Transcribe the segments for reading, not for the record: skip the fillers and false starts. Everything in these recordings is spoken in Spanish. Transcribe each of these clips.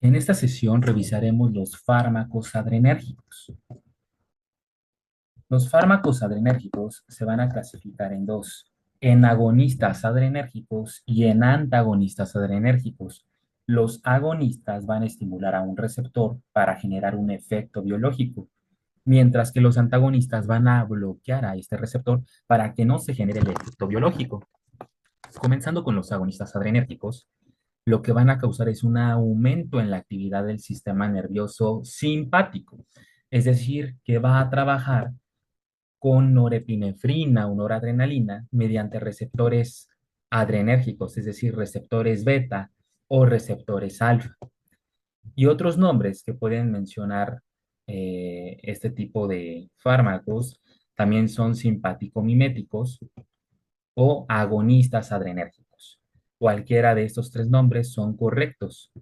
En esta sesión revisaremos los fármacos adrenérgicos. Los fármacos adrenérgicos se van a clasificar en dos, en agonistas adrenérgicos y en antagonistas adrenérgicos. Los agonistas van a estimular a un receptor para generar un efecto biológico, mientras que los antagonistas van a bloquear a este receptor para que no se genere el efecto biológico. Comenzando con los agonistas adrenérgicos, lo que van a causar es un aumento en la actividad del sistema nervioso simpático, es decir, que va a trabajar con norepinefrina o noradrenalina mediante receptores adrenérgicos, es decir, receptores beta o receptores alfa. Y otros nombres que pueden mencionar este tipo de fármacos también son simpático-miméticos o agonistas adrenérgicos. Cualquiera de estos tres nombres son correctos.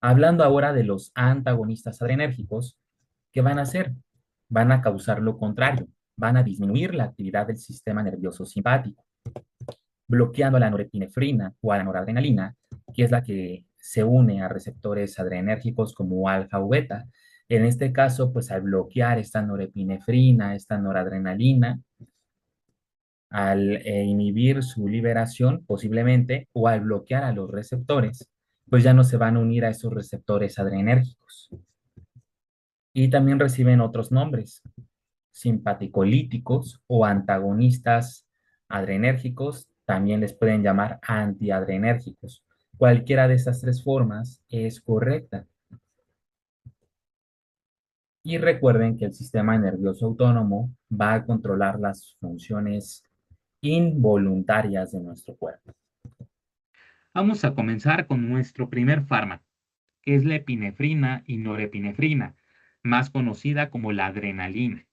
Hablando ahora de los antagonistas adrenérgicos, ¿qué van a hacer? Van a causar lo contrario, van a disminuir la actividad del sistema nervioso simpático, bloqueando a la norepinefrina o a la noradrenalina, que es la que se une a receptores adrenérgicos como alfa o beta. En este caso, pues al bloquear esta norepinefrina, esta noradrenalina, al inhibir su liberación posiblemente o al bloquear a los receptores, pues ya no se van a unir a esos receptores adrenérgicos. Y también reciben otros nombres, simpaticolíticos o antagonistas adrenérgicos, también les pueden llamar antiadrenérgicos. Cualquiera de estas tres formas es correcta. Y recuerden que el sistema nervioso autónomo va a controlar las funciones involuntarias de nuestro cuerpo. Vamos a comenzar con nuestro primer fármaco, que es la epinefrina y norepinefrina, más conocida como la adrenalina.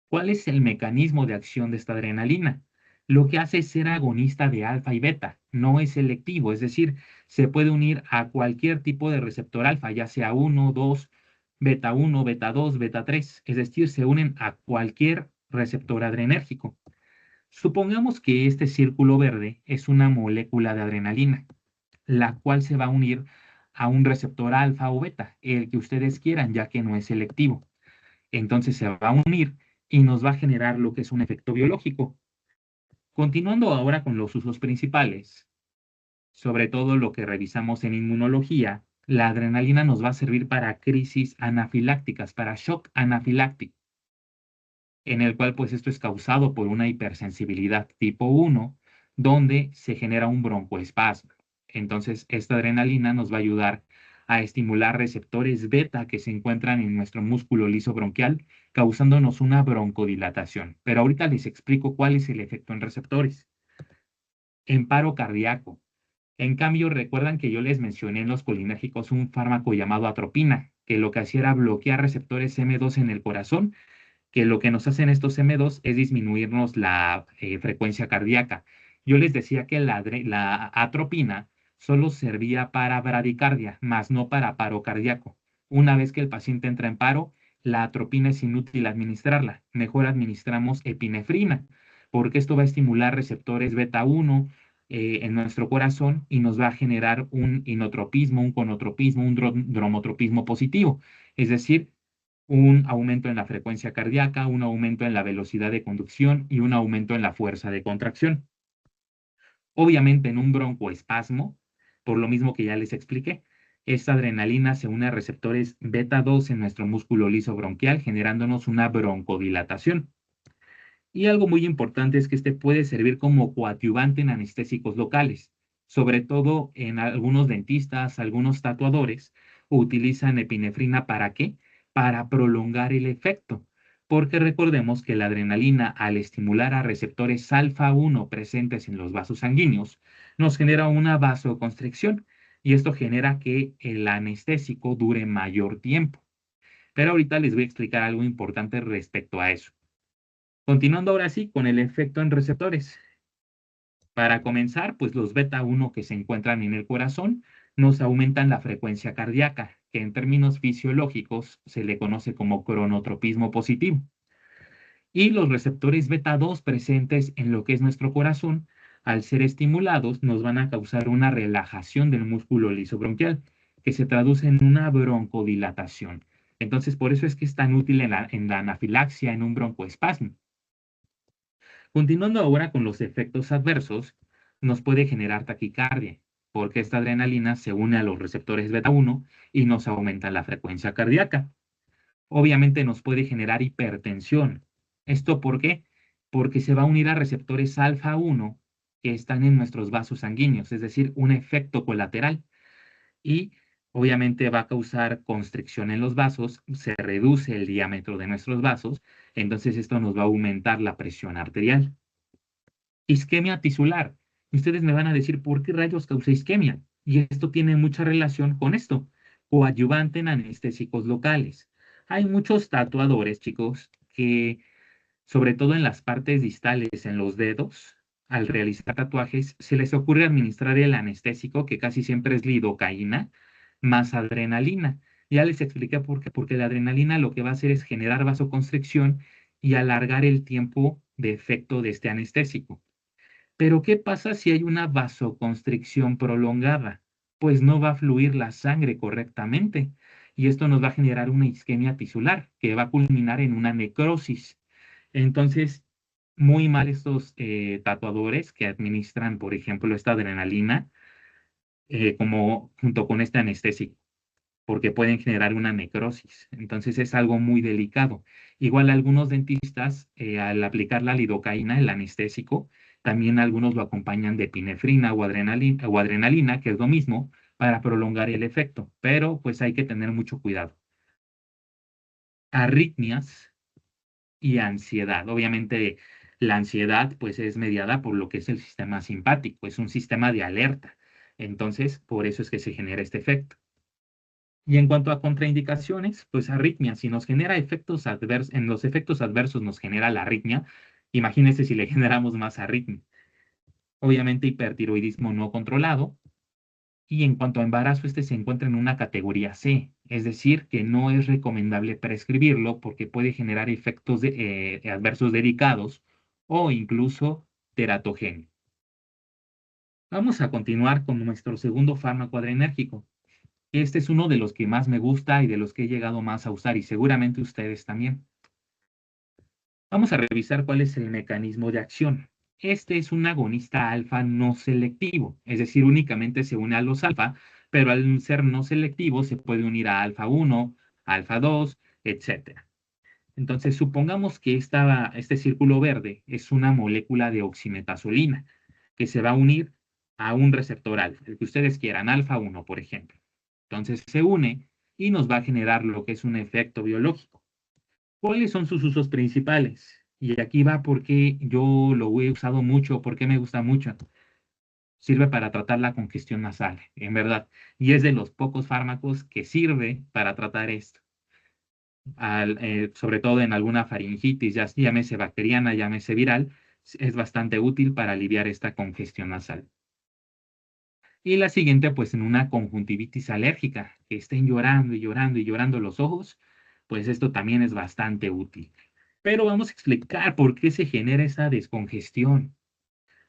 ¿Cuál es el mecanismo de acción de esta adrenalina? Lo que hace es ser agonista de alfa y beta, no es selectivo, es decir, se puede unir a cualquier tipo de receptor alfa, ya sea uno, 2, beta uno, beta 2, beta 3, es decir, se unen a cualquier receptor adrenérgico. Supongamos que este círculo verde es una molécula de adrenalina, la cual se va a unir a un receptor alfa o beta, el que ustedes quieran, ya que no es selectivo. Entonces se va a unir y nos va a generar lo que es un efecto biológico. Continuando ahora con los usos principales, sobre todo lo que revisamos en inmunología, la adrenalina nos va a servir para crisis anafilácticas, para shock anafiláctico, en el cual pues esto es causado por una hipersensibilidad tipo 1, donde se genera un broncoespasmo. Entonces, esta adrenalina nos va a ayudar a estimular receptores beta que se encuentran en nuestro músculo liso bronquial, causándonos una broncodilatación. Pero ahorita les explico cuál es el efecto en receptores. En paro cardíaco. En cambio, recuerdan que yo les mencioné en los colinérgicos un fármaco llamado atropina, que lo que hacía era bloquear receptores M2 en el corazón, que lo que nos hacen estos M2 es disminuirnos la frecuencia cardíaca. Yo les decía que la atropina solo servía para bradicardia, más no para paro cardíaco. Una vez que el paciente entra en paro, la atropina es inútil administrarla. Mejor administramos epinefrina, porque esto va a estimular receptores beta 1 en nuestro corazón y nos va a generar un inotropismo, un conotropismo, un dromotropismo positivo. Es decir, un aumento en la frecuencia cardíaca, un aumento en la velocidad de conducción y un aumento en la fuerza de contracción. Obviamente en un broncoespasmo, por lo mismo que ya les expliqué, esta adrenalina se une a receptores beta 2 en nuestro músculo liso bronquial, generándonos una broncodilatación. Y algo muy importante es que este puede servir como coadyuvante en anestésicos locales, sobre todo en algunos dentistas, algunos tatuadores utilizan epinefrina ¿para qué? Para prolongar el efecto, porque recordemos que la adrenalina al estimular a receptores alfa 1 presentes en los vasos sanguíneos nos genera una vasoconstricción y esto genera que el anestésico dure mayor tiempo. Pero ahorita les voy a explicar algo importante respecto a eso. Continuando ahora sí con el efecto en receptores. Para comenzar, pues los beta 1 que se encuentran en el corazón nos aumentan la frecuencia cardíaca, que en términos fisiológicos se le conoce como cronotropismo positivo. Y los receptores beta 2 presentes en lo que es nuestro corazón, al ser estimulados, nos van a causar una relajación del músculo liso bronquial. que se traduce en una broncodilatación. Entonces, por eso es que es tan útil en la anafilaxia, en un broncoespasmo. Continuando ahora con los efectos adversos, nos puede generar taquicardia, porque esta adrenalina se une a los receptores beta 1 y nos aumenta la frecuencia cardíaca. Obviamente nos puede generar hipertensión. ¿Esto por qué? Porque se va a unir a receptores alfa 1 que están en nuestros vasos sanguíneos, es decir, un efecto colateral. Y obviamente va a causar constricción en los vasos, se reduce el diámetro de nuestros vasos, entonces esto nos va a aumentar la presión arterial. Isquemia tisular. Ustedes me van a decir, ¿por qué rayos causa isquemia? Y esto tiene mucha relación con esto. Coadyuvante en anestésicos locales. Hay muchos tatuadores, chicos, que sobre todo en las partes distales, en los dedos, al realizar tatuajes, se les ocurre administrar el anestésico, que casi siempre es lidocaína, más adrenalina. Ya les expliqué por qué, porque la adrenalina lo que va a hacer es generar vasoconstricción y alargar el tiempo de efecto de este anestésico. Pero ¿qué pasa si hay una vasoconstricción prolongada? Pues no va a fluir la sangre correctamente y esto nos va a generar una isquemia tisular que va a culminar en una necrosis. Entonces, muy mal estos tatuadores que administran, por ejemplo, esta adrenalina como junto con este anestésico porque pueden generar una necrosis. Entonces es algo muy delicado. Igual algunos dentistas, al aplicar la lidocaína, el anestésico, también algunos lo acompañan de epinefrina o adrenalina, que es lo mismo, para prolongar el efecto. Pero pues hay que tener mucho cuidado. Arritmias y ansiedad. Obviamente la ansiedad pues es mediada por lo que es el sistema simpático, es un sistema de alerta. Entonces, por eso es que se genera este efecto. Y en cuanto a contraindicaciones, pues arritmia, si nos genera efectos adversos, en los efectos adversos nos genera la arritmia, imagínense si le generamos más arritmia. Obviamente hipertiroidismo no controlado. Y en cuanto a embarazo, este se encuentra en una categoría C, es decir, que no es recomendable prescribirlo porque puede generar efectos adversos delicados o incluso teratogénicos. Vamos a continuar con nuestro segundo fármaco adrenérgico. Este es uno de los que más me gusta y de los que he llegado más a usar y seguramente ustedes también. Vamos a revisar cuál es el mecanismo de acción. Este es un agonista alfa no selectivo, es decir, únicamente se une a los alfa, pero al ser no selectivo se puede unir a alfa 1, alfa 2, etcétera. Entonces, supongamos que este círculo verde es una molécula de oximetazolina que se va a unir a un receptor alfa, el que ustedes quieran, alfa 1, por ejemplo. Entonces se une y nos va a generar lo que es un efecto biológico. ¿Cuáles son sus usos principales? Y aquí va porque yo lo he usado mucho, porque me gusta mucho. Sirve para tratar la congestión nasal, en verdad. Y es de los pocos fármacos que sirve para tratar esto. Sobre todo en alguna faringitis, ya llámese bacteriana, llámese viral, es bastante útil para aliviar esta congestión nasal. Y la siguiente, pues en una conjuntivitis alérgica, que estén llorando y llorando y llorando los ojos, pues esto también es bastante útil. Pero vamos a explicar por qué se genera esa descongestión.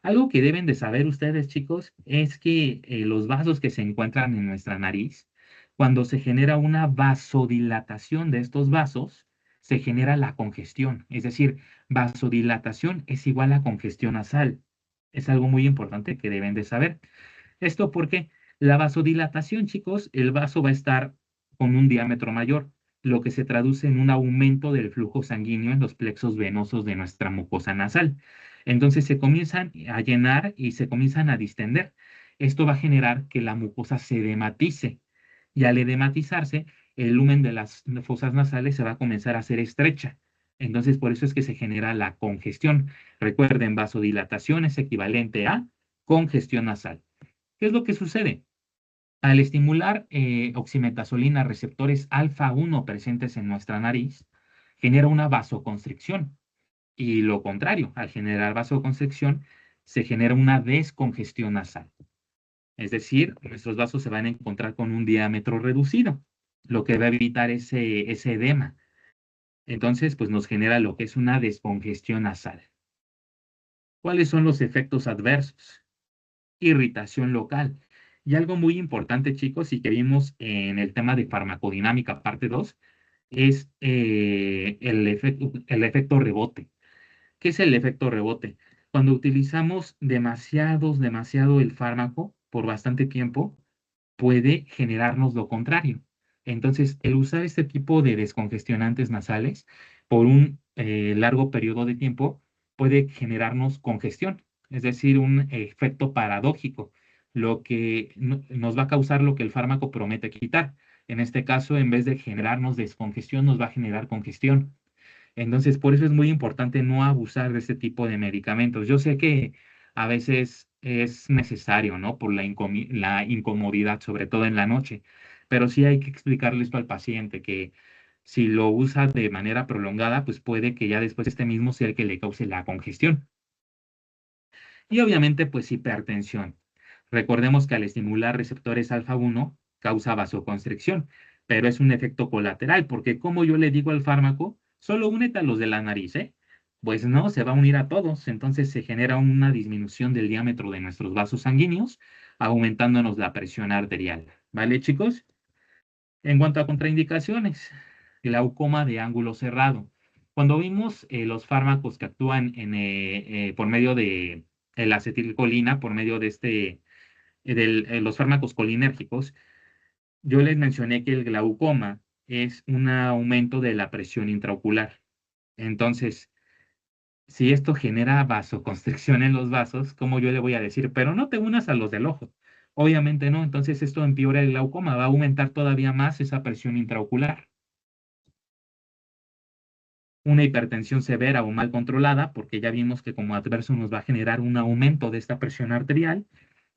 Algo que deben de saber ustedes, chicos, es que los vasos que se encuentran en nuestra nariz, cuando se genera una vasodilatación de estos vasos, se genera la congestión. Es decir, vasodilatación es igual a congestión nasal. Es algo muy importante que deben de saber. Esto porque la vasodilatación, chicos, el vaso va a estar con un diámetro mayor, lo que se traduce en un aumento del flujo sanguíneo en los plexos venosos de nuestra mucosa nasal. Entonces se comienzan a llenar y se comienzan a distender. Esto va a generar que la mucosa se edematice y al edematizarse, el lumen de las fosas nasales se va a comenzar a hacer estrecha. Entonces, por eso es que se genera la congestión. Recuerden, vasodilatación es equivalente a congestión nasal. ¿Qué es lo que sucede? Al estimular oximetazolina receptores alfa 1 presentes en nuestra nariz, genera una vasoconstricción. Y lo contrario, al generar vasoconstricción, se genera una descongestión nasal. Es decir, nuestros vasos se van a encontrar con un diámetro reducido, lo que va a evitar ese edema. Entonces, pues nos genera lo que es una descongestión nasal. ¿Cuáles son los efectos adversos? Irritación local. Y algo muy importante, chicos, y que vimos en el tema de farmacodinámica, parte 2, es el efecto rebote. ¿Qué es el efecto rebote? Cuando utilizamos demasiado el fármaco por bastante tiempo, puede generarnos lo contrario. Entonces, el usar este tipo de descongestionantes nasales por un largo periodo de tiempo puede generarnos congestión, es decir, un efecto paradójico, lo que nos va a causar lo que el fármaco promete quitar. En este caso, en vez de generarnos descongestión, nos va a generar congestión. Entonces, por eso es muy importante no abusar de este tipo de medicamentos. Yo sé que a veces es necesario, ¿no? Por la incomodidad, sobre todo en la noche, pero sí hay que explicarle esto al paciente, que si lo usa de manera prolongada, pues puede que ya después este mismo sea el que le cause la congestión. Y obviamente, pues hipertensión. Recordemos que al estimular receptores alfa 1 causa vasoconstricción, pero es un efecto colateral, porque como yo le digo al fármaco, solo únete a los de la nariz, ¿eh? Pues no, se va a unir a todos, entonces se genera una disminución del diámetro de nuestros vasos sanguíneos, aumentándonos la presión arterial. ¿Vale, chicos? En cuanto a contraindicaciones, glaucoma de ángulo cerrado. Cuando vimos los fármacos que actúan por medio de la acetilcolina, por medio de los fármacos colinérgicos, yo les mencioné que el glaucoma es un aumento de la presión intraocular. Entonces, si esto genera vasoconstricción en los vasos, ¿cómo yo le voy a decir? Pero no te unas a los del ojo. Obviamente no, entonces esto empeora el glaucoma, va a aumentar todavía más esa presión intraocular. Una hipertensión severa o mal controlada, porque ya vimos que como adverso nos va a generar un aumento de esta presión arterial.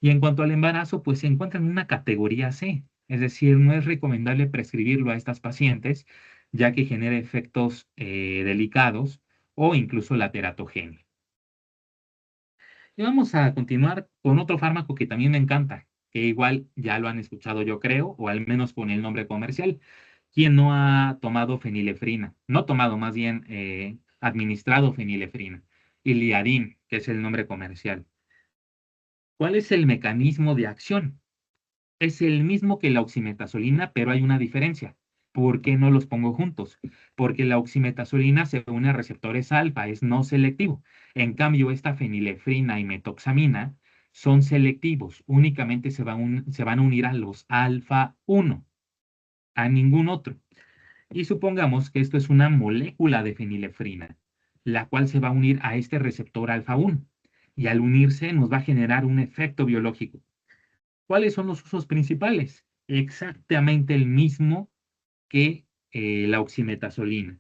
Y en cuanto al embarazo, pues se encuentra en una categoría C, es decir, no es recomendable prescribirlo a estas pacientes, ya que genera efectos delicados o incluso la teratogenia. Y vamos a continuar con otro fármaco que también me encanta, que igual ya lo han escuchado yo creo, o al menos con el nombre comercial. ¿Quién no ha tomado fenilefrina? No tomado, más bien administrado fenilefrina. Iliadin, que es el nombre comercial. ¿Cuál es el mecanismo de acción? Es el mismo que la oximetazolina, pero hay una diferencia. ¿Por qué no los pongo juntos? Porque la oximetazolina se une a receptores alfa, es no selectivo. En cambio, esta fenilefrina y metoxamina son selectivos, únicamente se van a unir a los alfa 1, a ningún otro. Y supongamos que esto es una molécula de fenilefrina, la cual se va a unir a este receptor alfa 1. Y al unirse nos va a generar un efecto biológico. ¿Cuáles son los usos principales? Exactamente el mismo que la oximetazolina.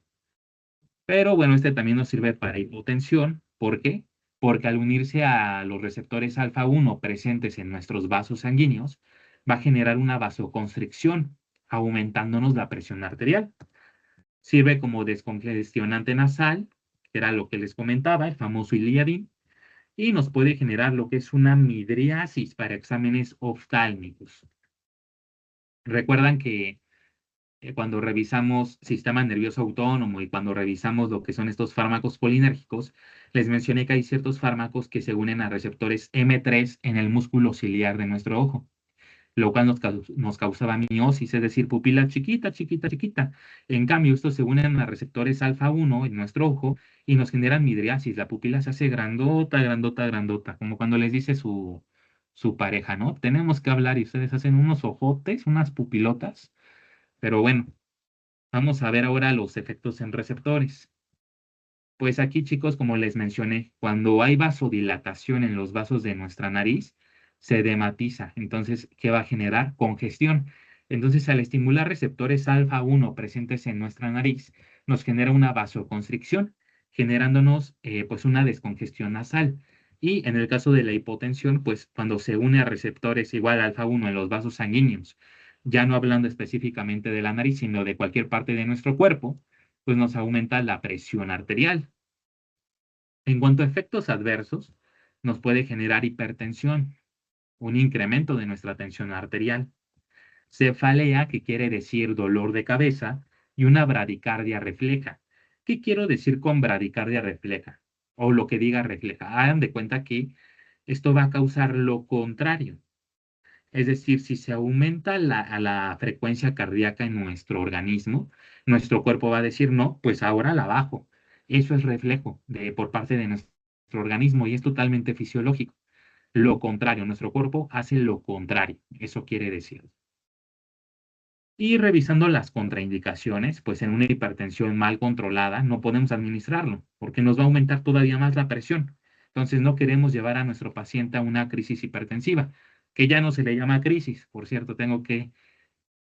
Pero bueno, este también nos sirve para hipotensión. ¿Por qué? Porque al unirse a los receptores alfa 1 presentes en nuestros vasos sanguíneos, va a generar una vasoconstricción, aumentándonos la presión arterial. Sirve como descongestionante nasal, que era lo que les comentaba, el famoso Iliadin, y nos puede generar lo que es una midriasis para exámenes oftálmicos. Recuerdan que cuando revisamos sistema nervioso autónomo y cuando revisamos lo que son estos fármacos colinérgicos, les mencioné que hay ciertos fármacos que se unen a receptores M3 en el músculo ciliar de nuestro ojo, lo cual nos causaba miosis, es decir, pupila chiquita, chiquita, chiquita. En cambio, estos se unen a receptores alfa 1 en nuestro ojo y nos generan midriasis. La pupila se hace grandota, grandota, grandota, como cuando les dice su pareja, ¿no? Tenemos que hablar y ustedes hacen unos ojotes, unas pupilotas. Pero bueno, vamos a ver ahora los efectos en receptores. Pues aquí, chicos, como les mencioné, cuando hay vasodilatación en los vasos de nuestra nariz, se edematiza. Entonces, ¿qué va a generar? Congestión. Entonces, al estimular receptores alfa 1 presentes en nuestra nariz, nos genera una vasoconstricción, generándonos pues una descongestión nasal. Y en el caso de la hipotensión, pues cuando se une a receptores igual alfa 1 en los vasos sanguíneos, ya no hablando específicamente de la nariz, sino de cualquier parte de nuestro cuerpo, pues nos aumenta la presión arterial. En cuanto a efectos adversos, nos puede generar hipertensión, un incremento de nuestra tensión arterial, cefalea, que quiere decir dolor de cabeza, y una bradicardia refleja. ¿Qué quiero decir con bradicardia refleja? O lo que diga refleja. Hagan de cuenta que esto va a causar lo contrario. Es decir, si se aumenta la frecuencia cardíaca en nuestro organismo, nuestro cuerpo va a decir, no, pues ahora la bajo. Eso es reflejo por parte de nuestro organismo y es totalmente fisiológico. Lo contrario, nuestro cuerpo hace lo contrario. Eso quiere decir. Y revisando las contraindicaciones, pues en una hipertensión mal controlada no podemos administrarlo porque nos va a aumentar todavía más la presión. Entonces no queremos llevar a nuestro paciente a una crisis hipertensiva, que ya no se le llama crisis. Por cierto, tengo que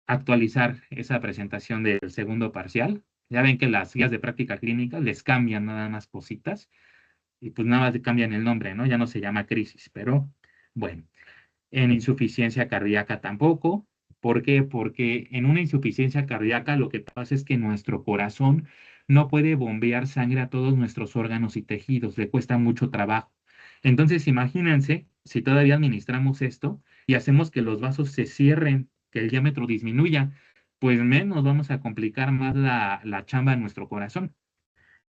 actualizar esa presentación del segundo parcial. Ya ven que las guías de práctica clínica les cambian nada más cositas y pues nada más le cambian el nombre, ¿no? Ya no se llama crisis, pero bueno. En insuficiencia cardíaca tampoco. ¿Por qué? Porque en una insuficiencia cardíaca lo que pasa es que nuestro corazón no puede bombear sangre a todos nuestros órganos y tejidos, le cuesta mucho trabajo. Entonces, imagínense si todavía administramos esto y hacemos que los vasos se cierren, que el diámetro disminuya, pues menos vamos a complicar más la chamba de nuestro corazón.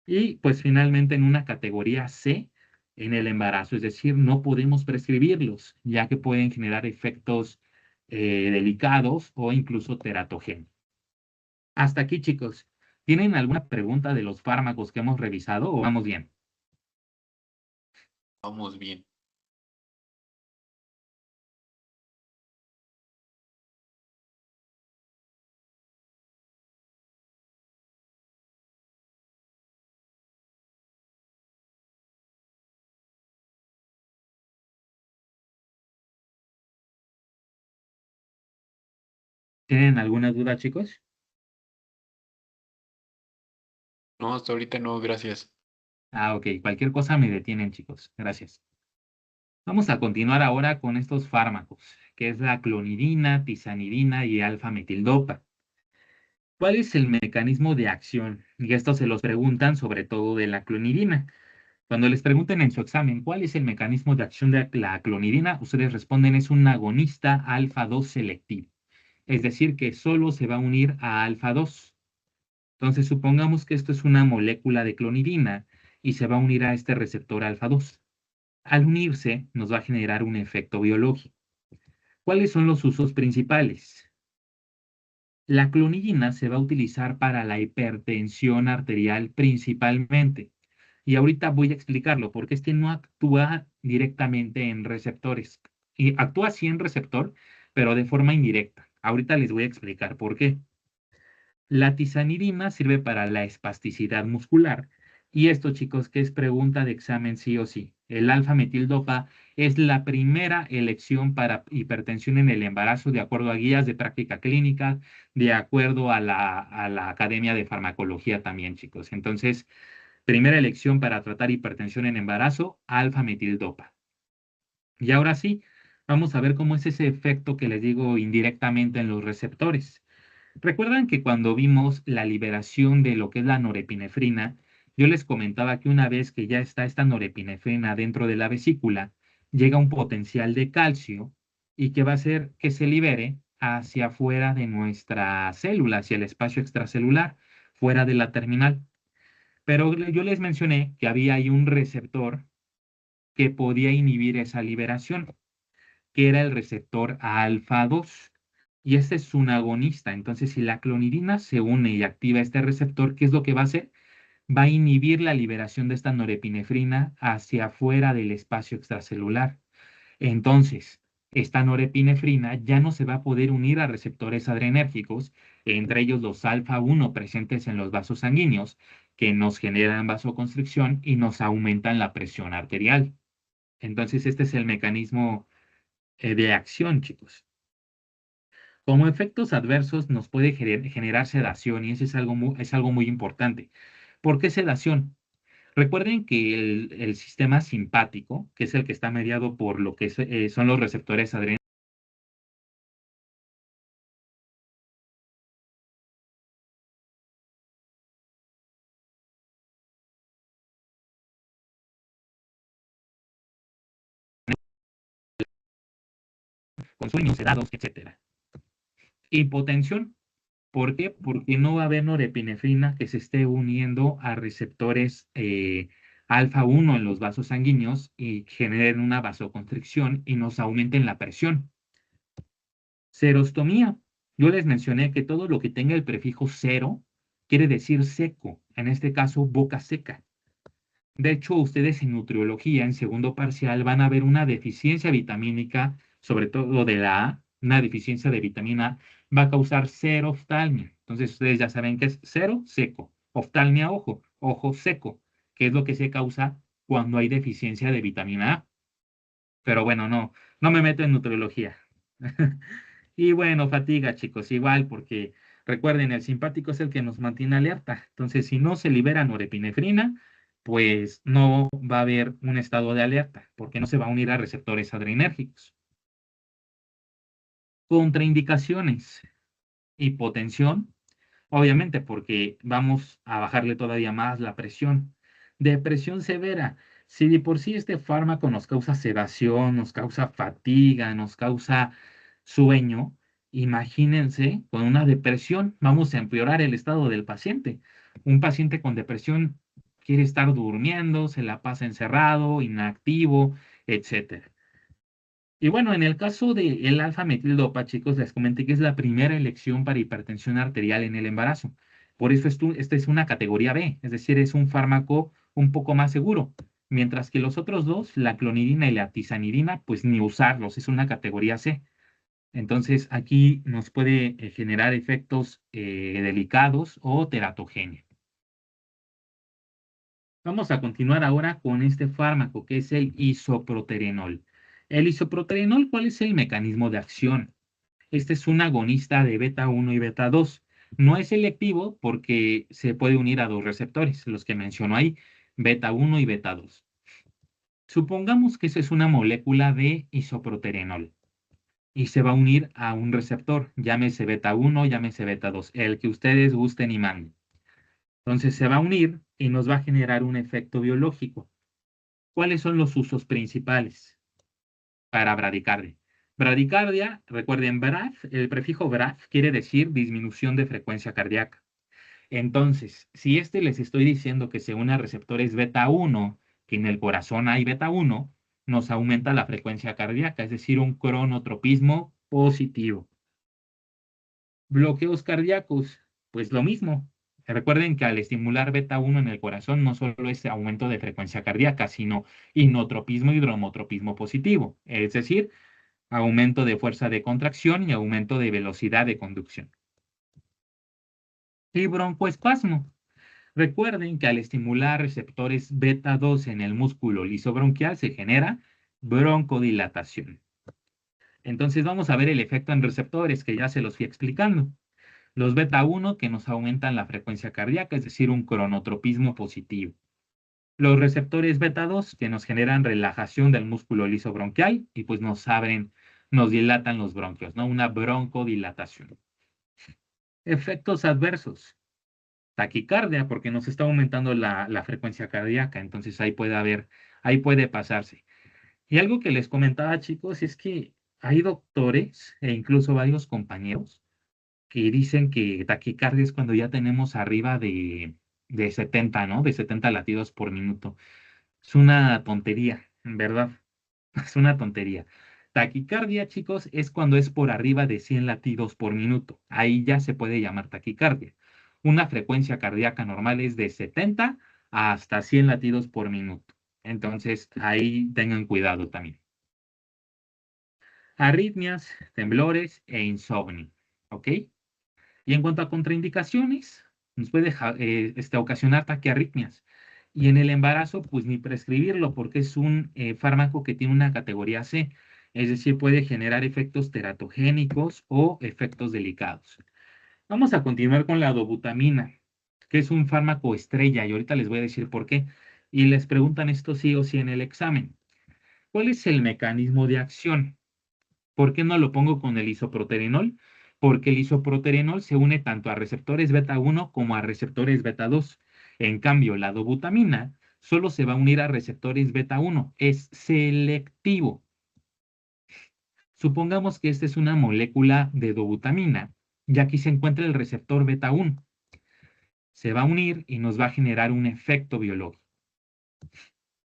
Y pues finalmente en una categoría C, en el embarazo, es decir, no podemos prescribirlos, ya que pueden generar efectos delicados o incluso teratogénicos. Hasta aquí, chicos. ¿Tienen alguna pregunta de los fármacos que hemos revisado o vamos bien? Vamos bien. ¿Tienen alguna duda, chicos? No, hasta ahorita no, gracias. Ah, ok. Cualquier cosa me detienen, chicos. Gracias. Vamos a continuar ahora con estos fármacos, que es la clonidina, tizanidina y alfa-metildopa. ¿Cuál es el mecanismo de acción? Y esto se los preguntan sobre todo de la clonidina. Cuando les pregunten en su examen cuál es el mecanismo de acción de la clonidina, ustedes responden es un agonista alfa-2 selectivo. Es decir, que solo se va a unir a alfa-2. Entonces, supongamos que esto es una molécula de clonidina y se va a unir a este receptor alfa-2. Al unirse, nos va a generar un efecto biológico. ¿Cuáles son los usos principales? La clonidina se va a utilizar para la hipertensión arterial principalmente. Y ahorita voy a explicarlo, porque este no actúa directamente en receptores. Y actúa sí en receptor, pero de forma indirecta. Ahorita les voy a explicar por qué. La tizanidina sirve para la espasticidad muscular. Y esto, chicos, que es pregunta de examen sí o sí. El alfa-metildopa es la primera elección para hipertensión en el embarazo de acuerdo a guías de práctica clínica, de acuerdo a la Academia de Farmacología también, chicos. Entonces, primera elección para tratar hipertensión en embarazo, alfa-metildopa. Y ahora sí, vamos a ver cómo es ese efecto que les digo indirectamente en los receptores. Recuerdan que cuando vimos la liberación de lo que es la norepinefrina, yo les comentaba que una vez que ya está esta norepinefrina dentro de la vesícula, llega un potencial de calcio y que va a hacer que se libere hacia afuera de nuestra célula, hacia el espacio extracelular, fuera de la terminal. Pero yo les mencioné que había ahí un receptor que podía inhibir esa liberación, que era el receptor alfa-2. Y este es un agonista. Entonces, si la clonidina se une y activa este receptor, ¿qué es lo que va a hacer? Va a inhibir la liberación de esta norepinefrina hacia afuera del espacio extracelular. Entonces, esta norepinefrina ya no se va a poder unir a receptores adrenérgicos, entre ellos los alfa-1 presentes en los vasos sanguíneos, que nos generan vasoconstricción y nos aumentan la presión arterial. Entonces, este es el mecanismo de acción, chicos. Como efectos adversos nos puede generar sedación y eso es algo muy importante. ¿Por qué sedación? Recuerden que el sistema simpático, que es el que está mediado por lo que son los receptores adrenales, con sueños, sedados, etcétera. Hipotensión. ¿Por qué? Porque no va a haber norepinefrina que se esté uniendo a receptores alfa-1 en los vasos sanguíneos y generen una vasoconstricción y nos aumenten la presión. Serostomía. Yo les mencioné que todo lo que tenga el prefijo cero quiere decir seco, en este caso boca seca. De hecho, ustedes en nutriología, en segundo parcial, van a ver una deficiencia vitamínica, sobre todo de la A, una deficiencia de vitamina A, va a causar seroftalmia. Entonces, ustedes ya saben que es cero, seco. Oftalmia, ojo, ojo seco, que es lo que se causa cuando hay deficiencia de vitamina A. Pero bueno, no me meto en nutriología. Y bueno, fatiga, chicos, igual, porque recuerden, el simpático es el que nos mantiene alerta. Entonces, si no se libera norepinefrina, pues no va a haber un estado de alerta, porque no se va a unir a receptores adrenérgicos. Contraindicaciones: hipotensión, obviamente, porque vamos a bajarle todavía más la presión. Depresión severa. Si de por sí este fármaco nos causa sedación, nos causa fatiga, nos causa sueño, imagínense con una depresión, vamos a empeorar el estado del paciente. Un paciente con depresión quiere estar durmiendo, se la pasa encerrado, inactivo, etcétera. Y bueno, en el caso del alfa-metildopa, chicos, les comenté que es la primera elección para hipertensión arterial en el embarazo. Por eso esta es una categoría B, es decir, es un fármaco un poco más seguro. Mientras que los otros dos, la clonidina y la tizanidina, pues ni usarlos, es una categoría C. Entonces, aquí nos puede generar efectos delicados o teratogenia. Vamos a continuar ahora con este fármaco que es el isoproterenol. El isoproterenol, ¿cuál es el mecanismo de acción? Este es un agonista de beta 1 y beta 2. No es selectivo porque se puede unir a dos receptores, los que menciono ahí, beta 1 y beta 2. Supongamos que esa es una molécula de isoproterenol y se va a unir a un receptor, llámese beta 1, llámese beta 2, el que ustedes gusten y manden. Entonces se va a unir y nos va a generar un efecto biológico. ¿Cuáles son los usos principales para bradicardia? Bradicardia, recuerden, BRAF, el prefijo BRAF quiere decir disminución de frecuencia cardíaca. Entonces, si les estoy diciendo que se une a receptores beta 1, que en el corazón hay beta 1, nos aumenta la frecuencia cardíaca, es decir, un cronotropismo positivo. Bloqueos cardíacos, pues lo mismo. Recuerden que al estimular beta 1 en el corazón no solo es aumento de frecuencia cardíaca, sino inotropismo y dromotropismo positivo, es decir, aumento de fuerza de contracción y aumento de velocidad de conducción. Y broncoespasmo. Recuerden que al estimular receptores beta 2 en el músculo lisobronquial se genera broncodilatación. Entonces vamos a ver el efecto en receptores que ya se los fui explicando. Los beta 1 que nos aumentan la frecuencia cardíaca, es decir, un cronotropismo positivo. Los receptores beta 2 que nos generan relajación del músculo lisobronquial y pues nos dilatan los bronquios, ¿no? Una broncodilatación. Efectos adversos. Taquicardia, porque nos está aumentando la frecuencia cardíaca, entonces ahí puede pasarse. Y algo que les comentaba, chicos, es que hay doctores e incluso varios compañeros que dicen que taquicardia es cuando ya tenemos arriba de 70, ¿no? De 70 latidos por minuto. Es una tontería, en verdad. Es una tontería. Taquicardia, chicos, es cuando es por arriba de 100 latidos por minuto. Ahí ya se puede llamar taquicardia. Una frecuencia cardíaca normal es de 70 hasta 100 latidos por minuto. Entonces, ahí tengan cuidado también. Arritmias, temblores e insomnio. ¿Ok? Y en cuanto a contraindicaciones, nos puede ocasionar taquiarritmias. Y en el embarazo, pues ni prescribirlo porque es un fármaco que tiene una categoría C, es decir, puede generar efectos teratogénicos o efectos delicados. Vamos a continuar con la dobutamina, que es un fármaco estrella y ahorita les voy a decir por qué. Y les preguntan esto sí o sí en el examen. ¿Cuál es el mecanismo de acción? ¿Por qué no lo pongo con el isoproterenol? Porque el isoproterenol se une tanto a receptores beta 1 como a receptores beta 2. En cambio, la dobutamina solo se va a unir a receptores beta 1. Es selectivo. Supongamos que esta es una molécula de dobutamina y aquí se encuentra el receptor beta 1. Se va a unir y nos va a generar un efecto biológico.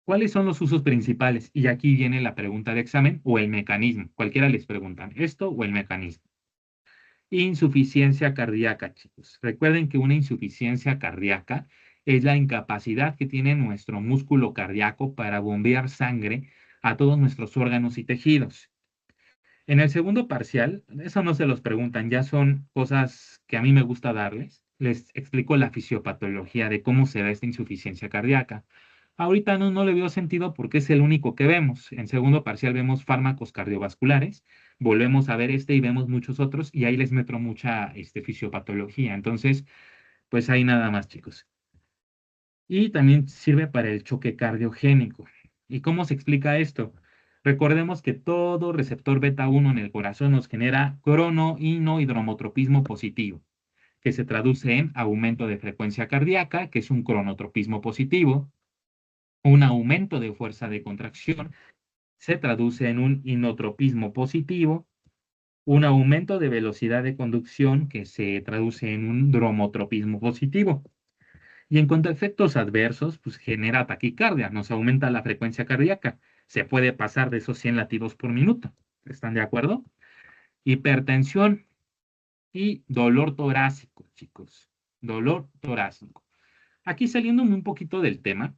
¿Cuáles son los usos principales? Y aquí viene la pregunta de examen o el mecanismo. Cualquiera les preguntan esto o el mecanismo. Insuficiencia cardíaca, chicos. Recuerden que una insuficiencia cardíaca es la incapacidad que tiene nuestro músculo cardíaco para bombear sangre a todos nuestros órganos y tejidos. En el segundo parcial, eso no se los preguntan, ya son cosas que a mí me gusta darles. Les explico la fisiopatología de cómo se da esta insuficiencia cardíaca. Ahorita no le veo sentido porque es el único que vemos. En segundo parcial vemos fármacos cardiovasculares, volvemos a ver este y vemos muchos otros y ahí les meto mucha fisiopatología. Entonces, pues ahí nada más, chicos. Y también sirve para el choque cardiogénico. ¿Y cómo se explica esto? Recordemos que todo receptor beta 1 en el corazón nos genera cronohidromotropismo positivo, que se traduce en aumento de frecuencia cardíaca, que es un cronotropismo positivo, un aumento de fuerza de contracción, se traduce en un inotropismo positivo, un aumento de velocidad de conducción, que se traduce en un dromotropismo positivo. Y en cuanto a efectos adversos, pues genera taquicardia, nos aumenta la frecuencia cardíaca. Se puede pasar de esos 100 latidos por minuto. ¿Están de acuerdo? Hipertensión y dolor torácico, chicos. Dolor torácico. Aquí saliéndome un poquito del tema,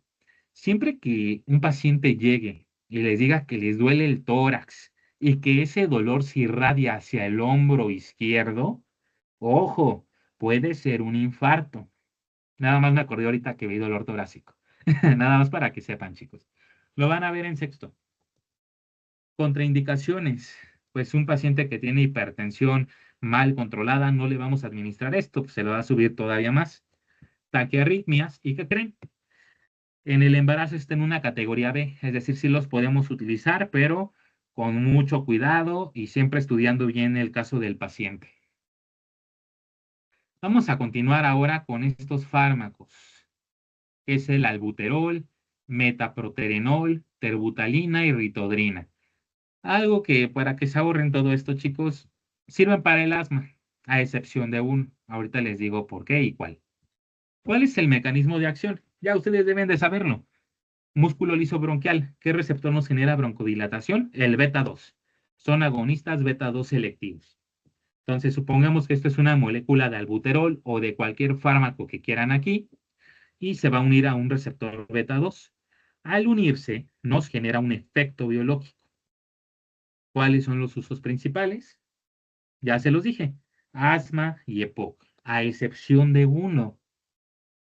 siempre que un paciente llegue y les diga que les duele el tórax y que ese dolor se irradia hacia el hombro izquierdo, ojo, puede ser un infarto. Nada más me acordé ahorita que vi dolor torácico. Nada más para que sepan, chicos. Lo van a ver en sexto. Contraindicaciones. Pues un paciente que tiene hipertensión mal controlada, no le vamos a administrar esto, pues se lo va a subir todavía más. Taquiarritmias, ¿y qué creen? En el embarazo está en una categoría B, es decir, sí los podemos utilizar, pero con mucho cuidado y siempre estudiando bien el caso del paciente. Vamos a continuar ahora con estos fármacos. Es el albuterol, metaproterenol, terbutalina y ritodrina. Algo que para que se ahorren todo esto, chicos, sirven para el asma, a excepción de uno. Ahorita les digo por qué y cuál. ¿Cuál es el mecanismo de acción? Ya ustedes deben de saberlo. Músculo liso bronquial. ¿Qué receptor nos genera broncodilatación? El beta 2. Son agonistas beta 2 selectivos. Entonces, supongamos que esto es una molécula de albuterol o de cualquier fármaco que quieran aquí y se va a unir a un receptor beta 2. Al unirse, nos genera un efecto biológico. ¿Cuáles son los usos principales? Ya se los dije, asma y EPOC, a excepción de uno,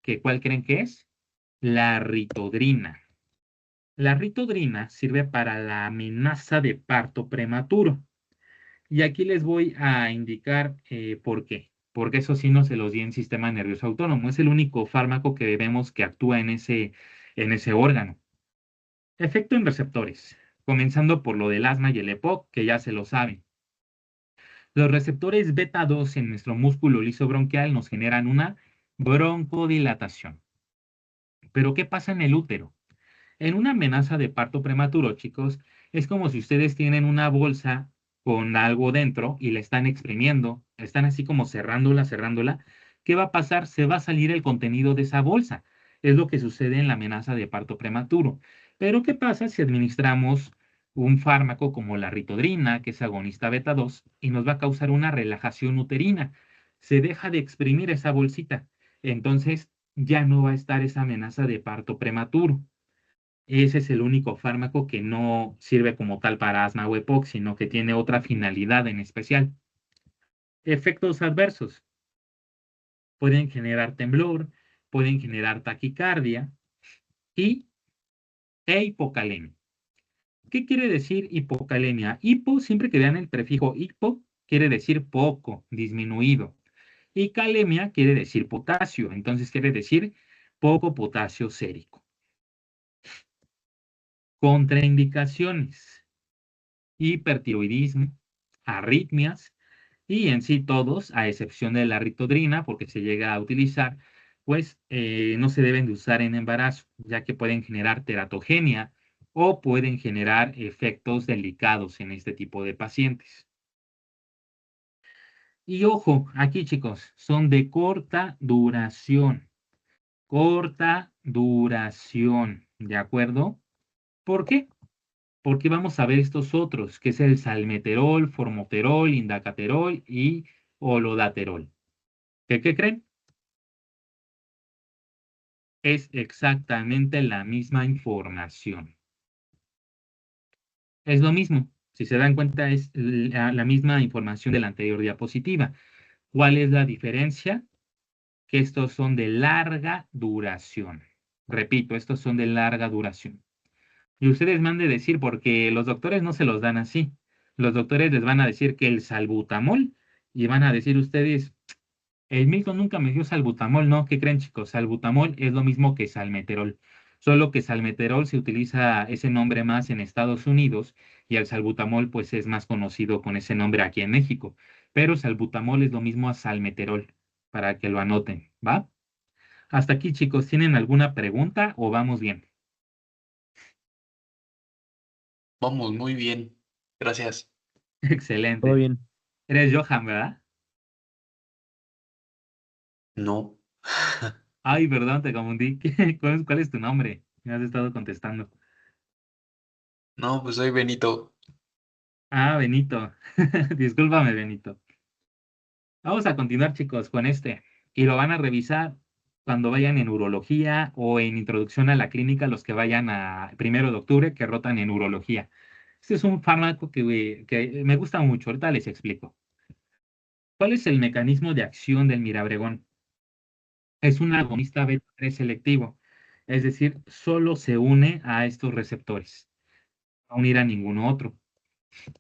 que ¿cuál creen que es? La ritodrina. La ritodrina sirve para la amenaza de parto prematuro. Y aquí les voy a indicar por qué. Porque eso sí no se los di en sistema nervioso autónomo. Es el único fármaco que vemos que actúa en ese órgano. Efecto en receptores, comenzando por lo del asma y el EPOC, que ya se lo saben. Los receptores beta 2 en nuestro músculo liso bronquial nos generan una broncodilatación. Pero ¿qué pasa en el útero? En una amenaza de parto prematuro, chicos, es como si ustedes tienen una bolsa con algo dentro y la están exprimiendo, están así como cerrándola. ¿Qué va a pasar? Se va a salir el contenido de esa bolsa. Es lo que sucede en la amenaza de parto prematuro. Pero ¿qué pasa si administramos un fármaco como la ritodrina, que es agonista beta 2, y nos va a causar una relajación uterina? Se deja de exprimir esa bolsita. Entonces ya no va a estar esa amenaza de parto prematuro. Ese es el único fármaco que no sirve como tal para asma o EPOC, sino que tiene otra finalidad en especial. Efectos adversos. Pueden generar temblor, pueden generar taquicardia e hipocalemia. ¿Qué quiere decir hipocalemia? Hipo, siempre que vean el prefijo hipo, quiere decir poco, disminuido. Y calemia quiere decir potasio, entonces quiere decir poco potasio sérico. Contraindicaciones: hipertiroidismo, arritmias, y en sí todos, a excepción de la ritodrina, porque se llega a utilizar, pues no se deben de usar en embarazo, ya que pueden generar teratogenia o pueden generar efectos delicados en este tipo de pacientes. Y ojo, aquí chicos, son de corta duración. Corta duración, ¿de acuerdo? ¿Por qué? Porque vamos a ver estos otros, que es el salmeterol, formoterol, indacaterol y holodaterol. ¿Qué creen? Es exactamente la misma información. Es lo mismo. Si se dan cuenta, es la misma información de la anterior diapositiva. ¿Cuál es la diferencia? Que estos son de larga duración. Repito, estos son de larga duración. Y ustedes me han de decir, porque los doctores no se los dan así. Los doctores les van a decir que el salbutamol, y van a decir ustedes, el Milton nunca me dio salbutamol, ¿no? ¿Qué creen, chicos? Salbutamol es lo mismo que salmeterol, solo que salmeterol se utiliza ese nombre más en Estados Unidos y el salbutamol pues es más conocido con ese nombre aquí en México. Pero salbutamol es lo mismo a salmeterol, para que lo anoten, ¿va? Hasta aquí, chicos, ¿tienen alguna pregunta o vamos bien? Vamos, muy bien. Gracias. Todo Excelente. bien. Eres Johan, ¿verdad? No. Ay, perdón, te confundí. ¿Cuál es tu nombre? Me has estado contestando. No, pues soy Benito. Ah, Benito. Discúlpame, Benito. Vamos a continuar, chicos, con este. Y lo van a revisar cuando vayan en urología o en introducción a la clínica, los que vayan a 1 de octubre, que rotan en urología. Este es un fármaco que me gusta mucho. Ahorita les explico. ¿Cuál es el mecanismo de acción del mirabregón? Es un agonista beta 3 selectivo, es decir, solo se une a estos receptores, no unir a ninguno otro.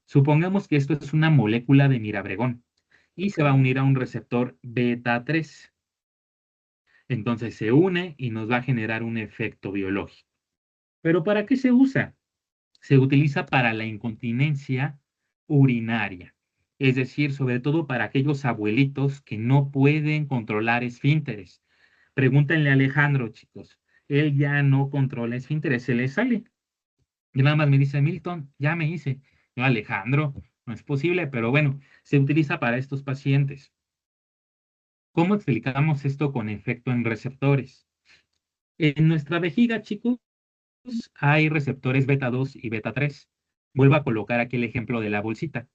Supongamos que esto es una molécula de mirabregón y se va a unir a un receptor beta 3. Entonces se une y nos va a generar un efecto biológico. ¿Pero para qué se usa? Se utiliza para la incontinencia urinaria, es decir, sobre todo para aquellos abuelitos que no pueden controlar esfínteres. Pregúntenle a Alejandro, chicos. Él ya no controla esfínteres, se le sale. Y nada más me dice, Milton, ya me hice. Yo, Alejandro, no es posible, pero bueno, se utiliza para estos pacientes. ¿Cómo explicamos esto con efecto en receptores? En nuestra vejiga, chicos, hay receptores beta 2 y beta 3. Vuelvo a colocar aquí el ejemplo de la bolsita.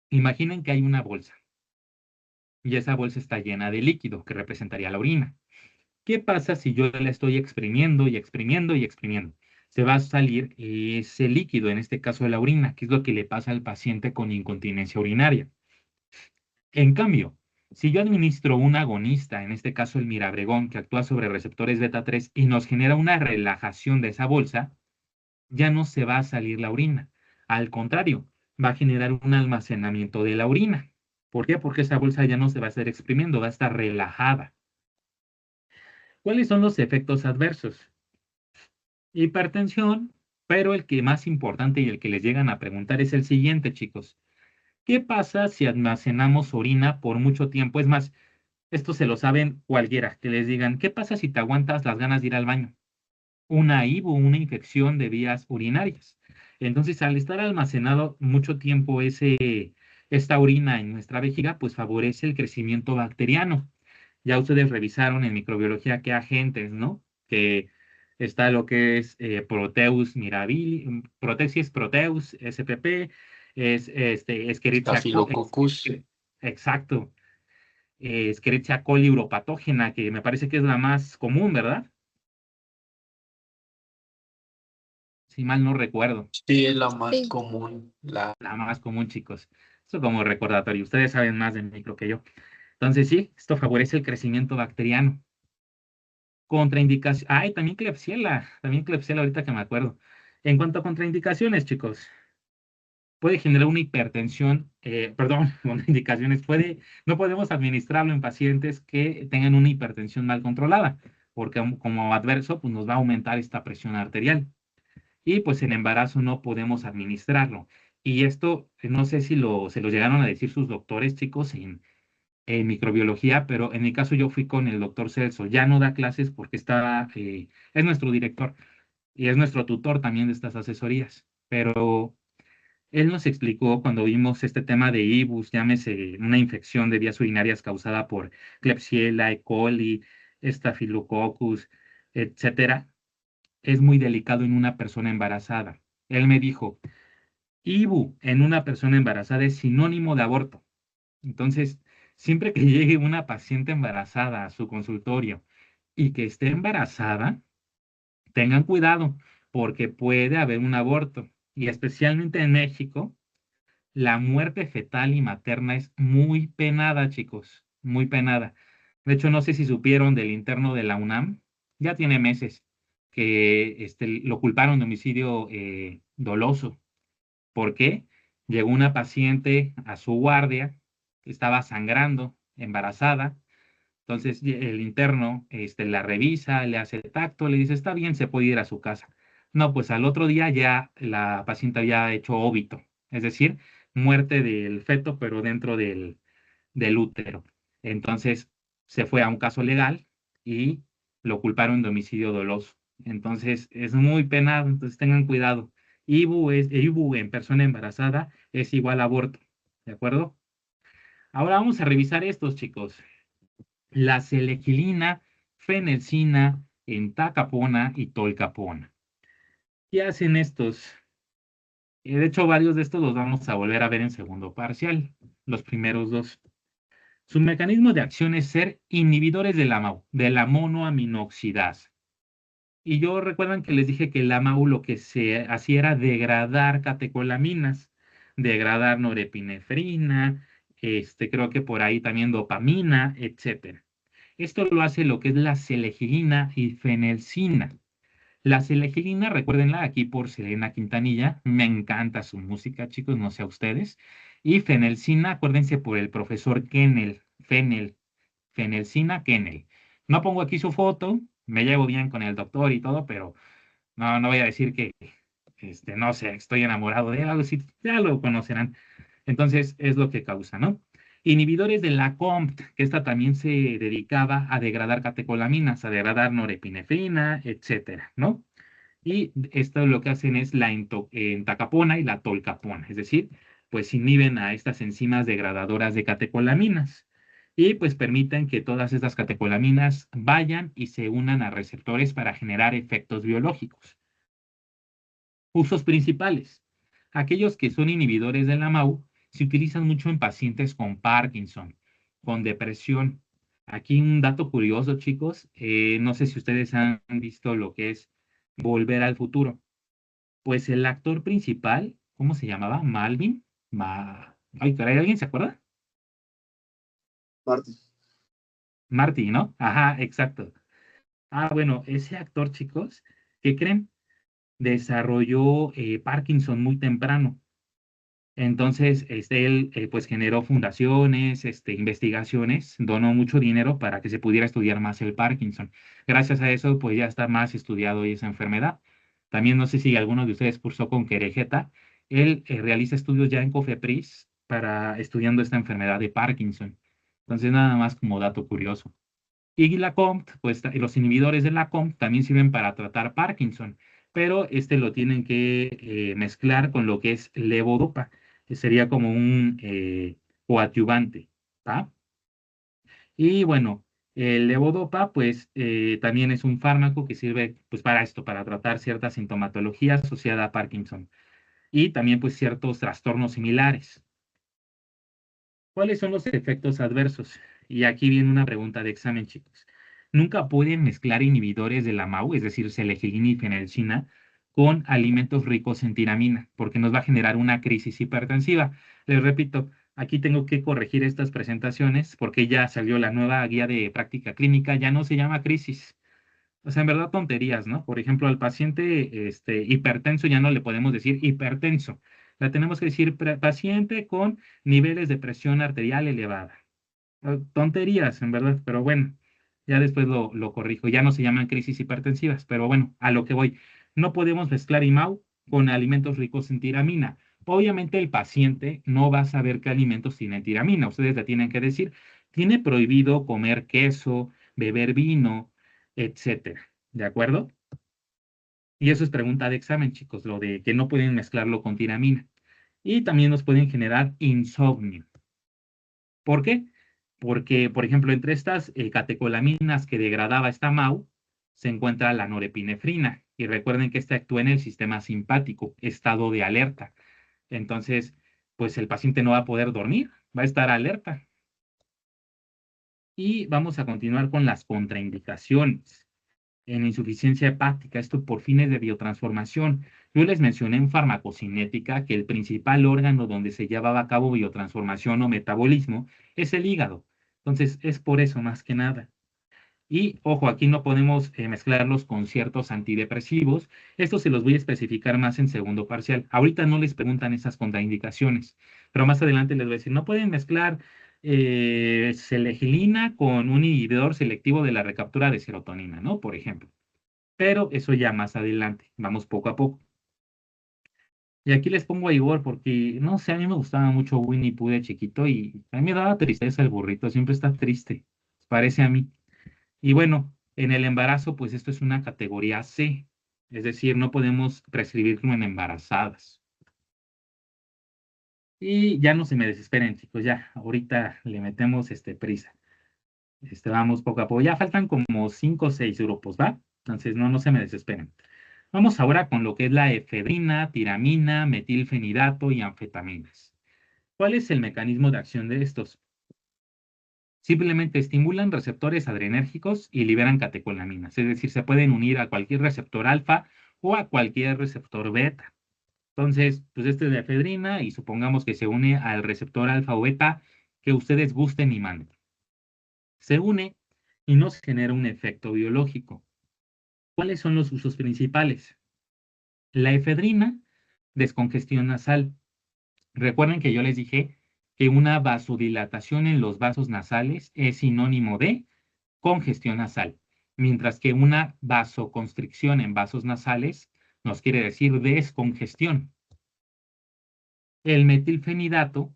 Imaginen que hay una bolsa y esa bolsa está llena de líquido que representaría la orina. ¿Qué pasa si yo la estoy exprimiendo y exprimiendo y exprimiendo? Se va a salir ese líquido, en este caso de la orina, que es lo que le pasa al paciente con incontinencia urinaria. En cambio, si yo administro un agonista, en este caso el mirabregón, que actúa sobre receptores beta 3 y nos genera una relajación de esa bolsa, ya no se va a salir la orina. Al contrario, va a generar un almacenamiento de la orina. ¿Por qué? Porque esa bolsa ya no se va a estar exprimiendo, va a estar relajada. ¿Cuáles son los efectos adversos? Hipertensión, pero el que más importante y el que les llegan a preguntar es el siguiente, chicos. ¿Qué pasa si almacenamos orina por mucho tiempo? Es más, esto se lo saben cualquiera, que les digan, ¿qué pasa si te aguantas las ganas de ir al baño? Una IBU, una infección de vías urinarias. Entonces, al estar almacenado mucho tiempo esta orina en nuestra vejiga, pues favorece el crecimiento bacteriano. Ya ustedes revisaron en microbiología qué agentes, ¿no? Que está lo que es Proteus mirabilis, Protexis proteus, SPP, es Staphylococcus. exacto, Escherichia coli uropatógena, que me parece que es la más común, ¿verdad? Si mal no recuerdo. Sí, es la más Sí. común. La más común, chicos. Eso como recordatorio. Ustedes saben más de micro que yo. Entonces, sí, esto favorece el crecimiento bacteriano. Contraindicación. Ay, también Klebsiella. También Klebsiella, ahorita que me acuerdo. En cuanto a contraindicaciones, chicos, puede generar una hipertensión, perdón, contraindicaciones. No podemos administrarlo en pacientes que tengan una hipertensión mal controlada, porque como adverso, pues nos va a aumentar esta presión arterial. Y pues en embarazo no podemos administrarlo. Y esto, no sé si se lo llegaron a decir sus doctores, chicos, en microbiología, pero en mi caso yo fui con el doctor Celso. Ya no da clases porque es nuestro director y es nuestro tutor también de estas asesorías. Pero él nos explicó cuando vimos este tema de IBUS, llámese una infección de vías urinarias causada por Klebsiella, E. coli, Staphylococcus, etcétera, es muy delicado en una persona embarazada. Él me dijo, IBU en una persona embarazada es sinónimo de aborto. Entonces, siempre que llegue una paciente embarazada a su consultorio y que esté embarazada, tengan cuidado porque puede haber un aborto. Y especialmente en México, la muerte fetal y materna es muy penada, chicos, muy penada. De hecho, no sé si supieron del interno de la UNAM, ya tiene meses que lo culparon de homicidio doloso. ¿Por qué? Llegó una paciente a su guardia, estaba sangrando, embarazada. Entonces el interno la revisa, le hace el tacto, le dice, está bien, se puede ir a su casa. No, pues al otro día ya la paciente había hecho óbito, es decir, muerte del feto, pero dentro del útero. Entonces se fue a un caso legal y lo culparon de homicidio doloso. Entonces es muy penado, entonces tengan cuidado. IBU en persona embarazada es igual a aborto, ¿de acuerdo? Ahora vamos a revisar estos, chicos. La selegilina, fenelcina, entacapona y tolcapona. ¿Qué hacen estos? De hecho, varios de estos los vamos a volver a ver en segundo parcial, los primeros dos. Su mecanismo de acción es ser inhibidores de la MAU, de la monoaminoxidasa. Y yo recuerdan que les dije que la MAU lo que se hacía era degradar catecolaminas, degradar norepinefrina, creo que por ahí también dopamina, etcétera. Esto lo hace lo que es la selegilina y fenelcina. La selegilina, recuérdenla aquí por Selena Quintanilla, me encanta su música, chicos, no sé a ustedes. Y fenelcina, acuérdense por el profesor Kennel, fenelcina Kennel. No pongo aquí su foto, me llevo bien con el doctor y todo, pero no voy a decir que, no sé, estoy enamorado de él, algo así, ya lo conocerán. Entonces, es lo que causa, ¿no? Inhibidores de la COMT, que esta también se dedicaba a degradar catecolaminas, a degradar norepinefrina, etcétera, ¿no? Y esto lo que hacen es la entacapona y la tolcapona, es decir, pues inhiben a estas enzimas degradadoras de catecolaminas y pues permiten que todas estas catecolaminas vayan y se unan a receptores para generar efectos biológicos. Usos principales. Aquellos que son inhibidores de la MAU se utilizan mucho en pacientes con Parkinson, con depresión. Aquí un dato curioso, chicos. No sé si ustedes han visto lo que es Volver al Futuro. Pues el actor principal, ¿cómo se llamaba? Malvin. Ay, caray, ¿alguien se acuerda? Marty. Marty, ¿no? Ajá, exacto. Ah, bueno, ese actor, chicos, ¿qué creen? Desarrolló Parkinson muy temprano. Entonces, él pues generó fundaciones, investigaciones, donó mucho dinero para que se pudiera estudiar más el Parkinson. Gracias a eso, pues ya está más estudiado esa enfermedad. También no sé si alguno de ustedes cursó con Querejeta. Él realiza estudios ya en COFEPRIS para estudiando esta enfermedad de Parkinson. Entonces, nada más como dato curioso. Y la COMT, pues los inhibidores de la COMT también sirven para tratar Parkinson, pero lo tienen que mezclar con lo que es levodopa, que sería como un coadyuvante, ¿tá? Y bueno, el levodopa, pues también es un fármaco que sirve pues para esto, para tratar cierta sintomatología asociada a Parkinson y también pues ciertos trastornos similares. ¿Cuáles son los efectos adversos? Y aquí viene una pregunta de examen, chicos. Nunca pueden mezclar inhibidores de la MAU, es decir, selegilina y fenelcina, con alimentos ricos en tiramina, porque nos va a generar una crisis hipertensiva. Les repito, aquí tengo que corregir estas presentaciones porque ya salió la nueva guía de práctica clínica, ya no se llama crisis. O sea, en verdad tonterías, ¿no? Por ejemplo, al paciente hipertenso ya no le podemos decir hipertenso. La tenemos que decir paciente con niveles de presión arterial elevada. Tonterías, en verdad, pero bueno, ya después lo corrijo. Ya no se llaman crisis hipertensivas, pero bueno, a lo que voy. No podemos mezclar IMAU con alimentos ricos en tiramina. Obviamente el paciente no va a saber qué alimentos tienen tiramina. Ustedes le tienen que decir, tiene prohibido comer queso, beber vino, etcétera. ¿De acuerdo? Y eso es pregunta de examen, chicos, lo de que no pueden mezclarlo con tiramina. Y también nos pueden generar insomnio. ¿Por qué? Porque, por ejemplo, entre estas catecolaminas que degradaba esta MAU, se encuentra la norepinefrina. Y recuerden que esta actúa en el sistema simpático, estado de alerta. Entonces, pues el paciente no va a poder dormir, va a estar alerta. Y vamos a continuar con las contraindicaciones en insuficiencia hepática, esto por fines de biotransformación. Yo les mencioné en farmacocinética que el principal órgano donde se llevaba a cabo biotransformación o metabolismo es el hígado. Entonces, es por eso más que nada. Y ojo, aquí no podemos mezclarlos con ciertos antidepresivos. Esto se los voy a especificar más en segundo parcial. Ahorita no les preguntan esas contraindicaciones, pero más adelante les voy a decir, no pueden mezclar selegilina con un inhibidor selectivo de la recaptura de serotonina, ¿no? Por ejemplo. Pero eso ya más adelante. Vamos poco a poco. Y aquí les pongo a Igor porque, no sé, a mí me gustaba mucho Winnie Pooh de chiquito y a mí me daba tristeza el burrito. Siempre está triste. Parece a mí. Y bueno, en el embarazo, pues esto es una categoría C, es decir, no podemos prescribirlo en embarazadas. Y ya no se me desesperen, chicos, ya, ahorita le metemos prisa. Vamos poco a poco, ya faltan como 5 o 6 grupos, ¿va? Entonces, no se me desesperen. Vamos ahora con lo que es la efedrina, tiramina, metilfenidato y anfetaminas. ¿Cuál es el mecanismo de acción de estos? Simplemente estimulan receptores adrenérgicos y liberan catecolaminas, es decir, se pueden unir a cualquier receptor alfa o a cualquier receptor beta. Entonces, pues este es de efedrina y supongamos que se une al receptor alfa o beta que ustedes gusten y manden. Se une y nos genera un efecto biológico. ¿Cuáles son los usos principales? La efedrina descongestiona nasal. Recuerden que yo les dije que una vasodilatación en los vasos nasales es sinónimo de congestión nasal, mientras que una vasoconstricción en vasos nasales nos quiere decir descongestión. El metilfenidato,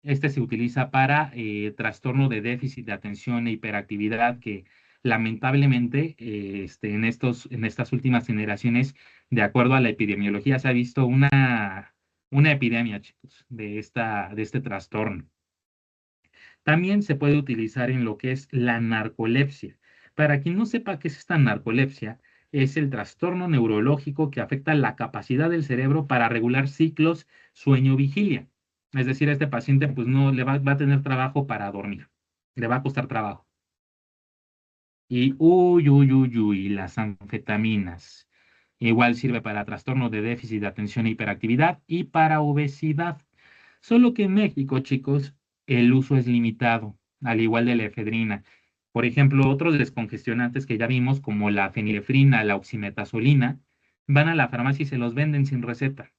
se utiliza para trastorno de déficit de atención e hiperactividad que lamentablemente en estas últimas generaciones, de acuerdo a la epidemiología, se ha visto una epidemia, chicos, de este trastorno. También se puede utilizar en lo que es la narcolepsia. Para quien no sepa qué es esta narcolepsia, es el trastorno neurológico que afecta la capacidad del cerebro para regular ciclos sueño-vigilia. Es decir, a este paciente pues no le va a tener trabajo para dormir, le va a costar trabajo. Y las anfetaminas. Igual sirve para trastorno de déficit de atención e hiperactividad y para obesidad. Solo que en México, chicos, el uso es limitado, al igual de la efedrina. Por ejemplo, otros descongestionantes que ya vimos, como la fenilefrina, la oximetazolina, van a la farmacia y se los venden sin receta.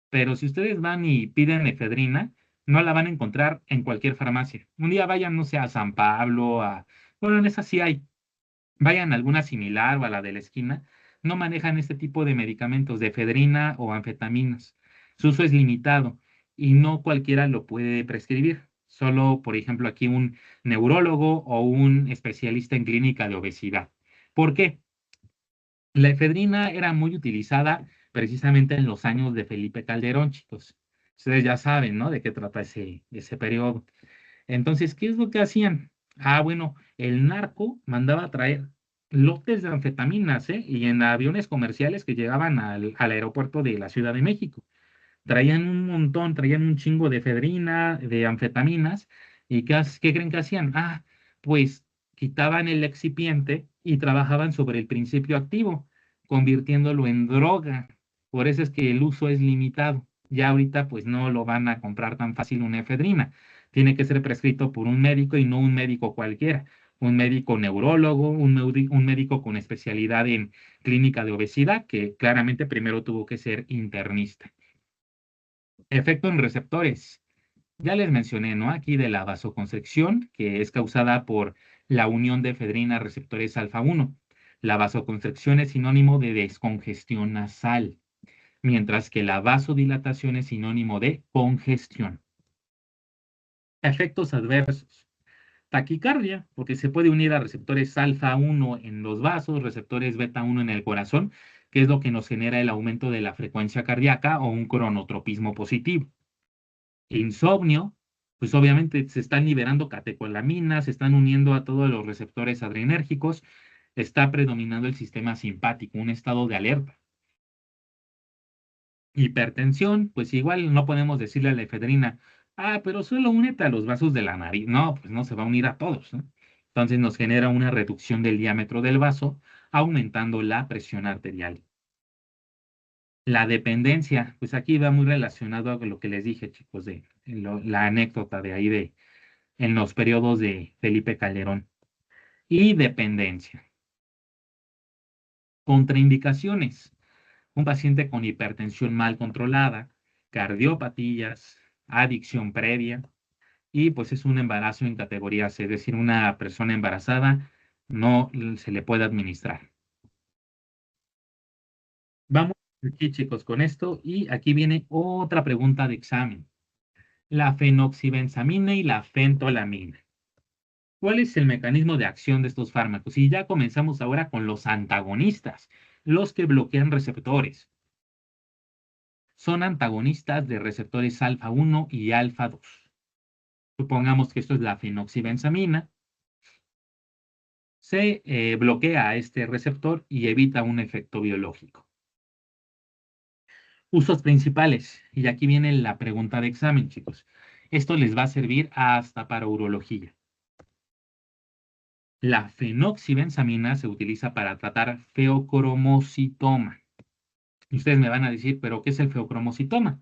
Pero si ustedes van y piden efedrina, no la van a encontrar en cualquier farmacia. Un día vayan, no sé, a San Pablo, bueno, en esa sí hay. Vayan a alguna similar o a la de la esquina. No manejan este tipo de medicamentos de efedrina o anfetaminas. Su uso es limitado y no cualquiera lo puede prescribir. Solo, por ejemplo, aquí un neurólogo o un especialista en clínica de obesidad. ¿Por qué? La efedrina era muy utilizada precisamente en los años de Felipe Calderón, chicos. Ustedes ya saben, ¿no? De qué trata ese periodo. Entonces, ¿qué es lo que hacían? Ah, bueno, el narco mandaba a traer lotes de anfetaminas, ¿eh? Y en aviones comerciales que llegaban al aeropuerto de la Ciudad de México. Traían un montón, traían un chingo de efedrina, de anfetaminas. ¿Y qué creen que hacían? Ah, pues quitaban el excipiente y trabajaban sobre el principio activo, convirtiéndolo en droga. Por eso es que el uso es limitado. Ya ahorita pues no lo van a comprar tan fácil una efedrina. Tiene que ser prescrito por un médico y no un médico cualquiera. Un médico neurólogo, un médico con especialidad en clínica de obesidad, que claramente primero tuvo que ser internista. Efecto en receptores. Ya les mencioné, ¿no? Aquí de la vasoconstricción, que es causada por la unión de efedrina a receptores alfa-1. La vasoconstricción es sinónimo de descongestión nasal, mientras que la vasodilatación es sinónimo de congestión. Efectos adversos. Taquicardia, porque se puede unir a receptores alfa-1 en los vasos, receptores beta-1 en el corazón, que es lo que nos genera el aumento de la frecuencia cardíaca o un cronotropismo positivo. Insomnio, pues obviamente se están liberando catecolaminas, se están uniendo a todos los receptores adrenérgicos, está predominando el sistema simpático, un estado de alerta. Hipertensión, pues igual no podemos decirle a la efedrina, pero solo únete a los vasos de la nariz. No, pues no se va a unir a todos, ¿no? Entonces nos genera una reducción del diámetro del vaso, aumentando la presión arterial. La dependencia, pues aquí va muy relacionado a lo que les dije, chicos, de la anécdota de ahí en los periodos de Felipe Calderón. Y dependencia. Contraindicaciones. Un paciente con hipertensión mal controlada, cardiopatías, adicción previa y pues es un embarazo en categoría C, es decir, una persona embarazada no se le puede administrar. Vamos aquí, chicos, con esto y aquí viene otra pregunta de examen. La fenoxibenzamina y la fentolamina. ¿Cuál es el mecanismo de acción de estos fármacos? Y ya comenzamos ahora con los antagonistas, los que bloquean receptores. Son antagonistas de receptores alfa 1 y alfa 2. Supongamos que esto es la fenoxibenzamina. Se bloquea a este receptor y evita un efecto biológico. Usos principales. Y aquí viene la pregunta de examen, chicos. Esto les va a servir hasta para urología. La fenoxibenzamina se utiliza para tratar feocromocitoma. Y ustedes me van a decir, ¿pero qué es el feocromocitoma?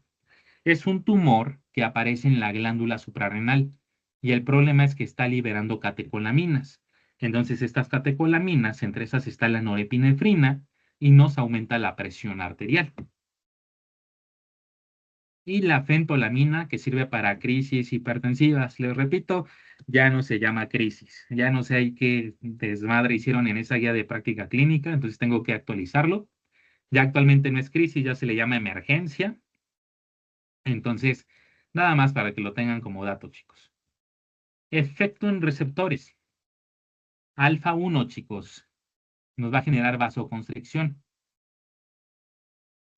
Es un tumor que aparece en la glándula suprarrenal y el problema es que está liberando catecolaminas. Entonces estas catecolaminas, entre esas está la norepinefrina y nos aumenta la presión arterial. Y la fentolamina, que sirve para crisis hipertensivas. Les repito, ya no se llama crisis. Ya no sé qué desmadre hicieron en esa guía de práctica clínica, entonces tengo que actualizarlo. Ya actualmente no es crisis, ya se le llama emergencia. Entonces, nada más para que lo tengan como dato, chicos. Efecto en receptores. Alfa 1, chicos, nos va a generar vasoconstricción.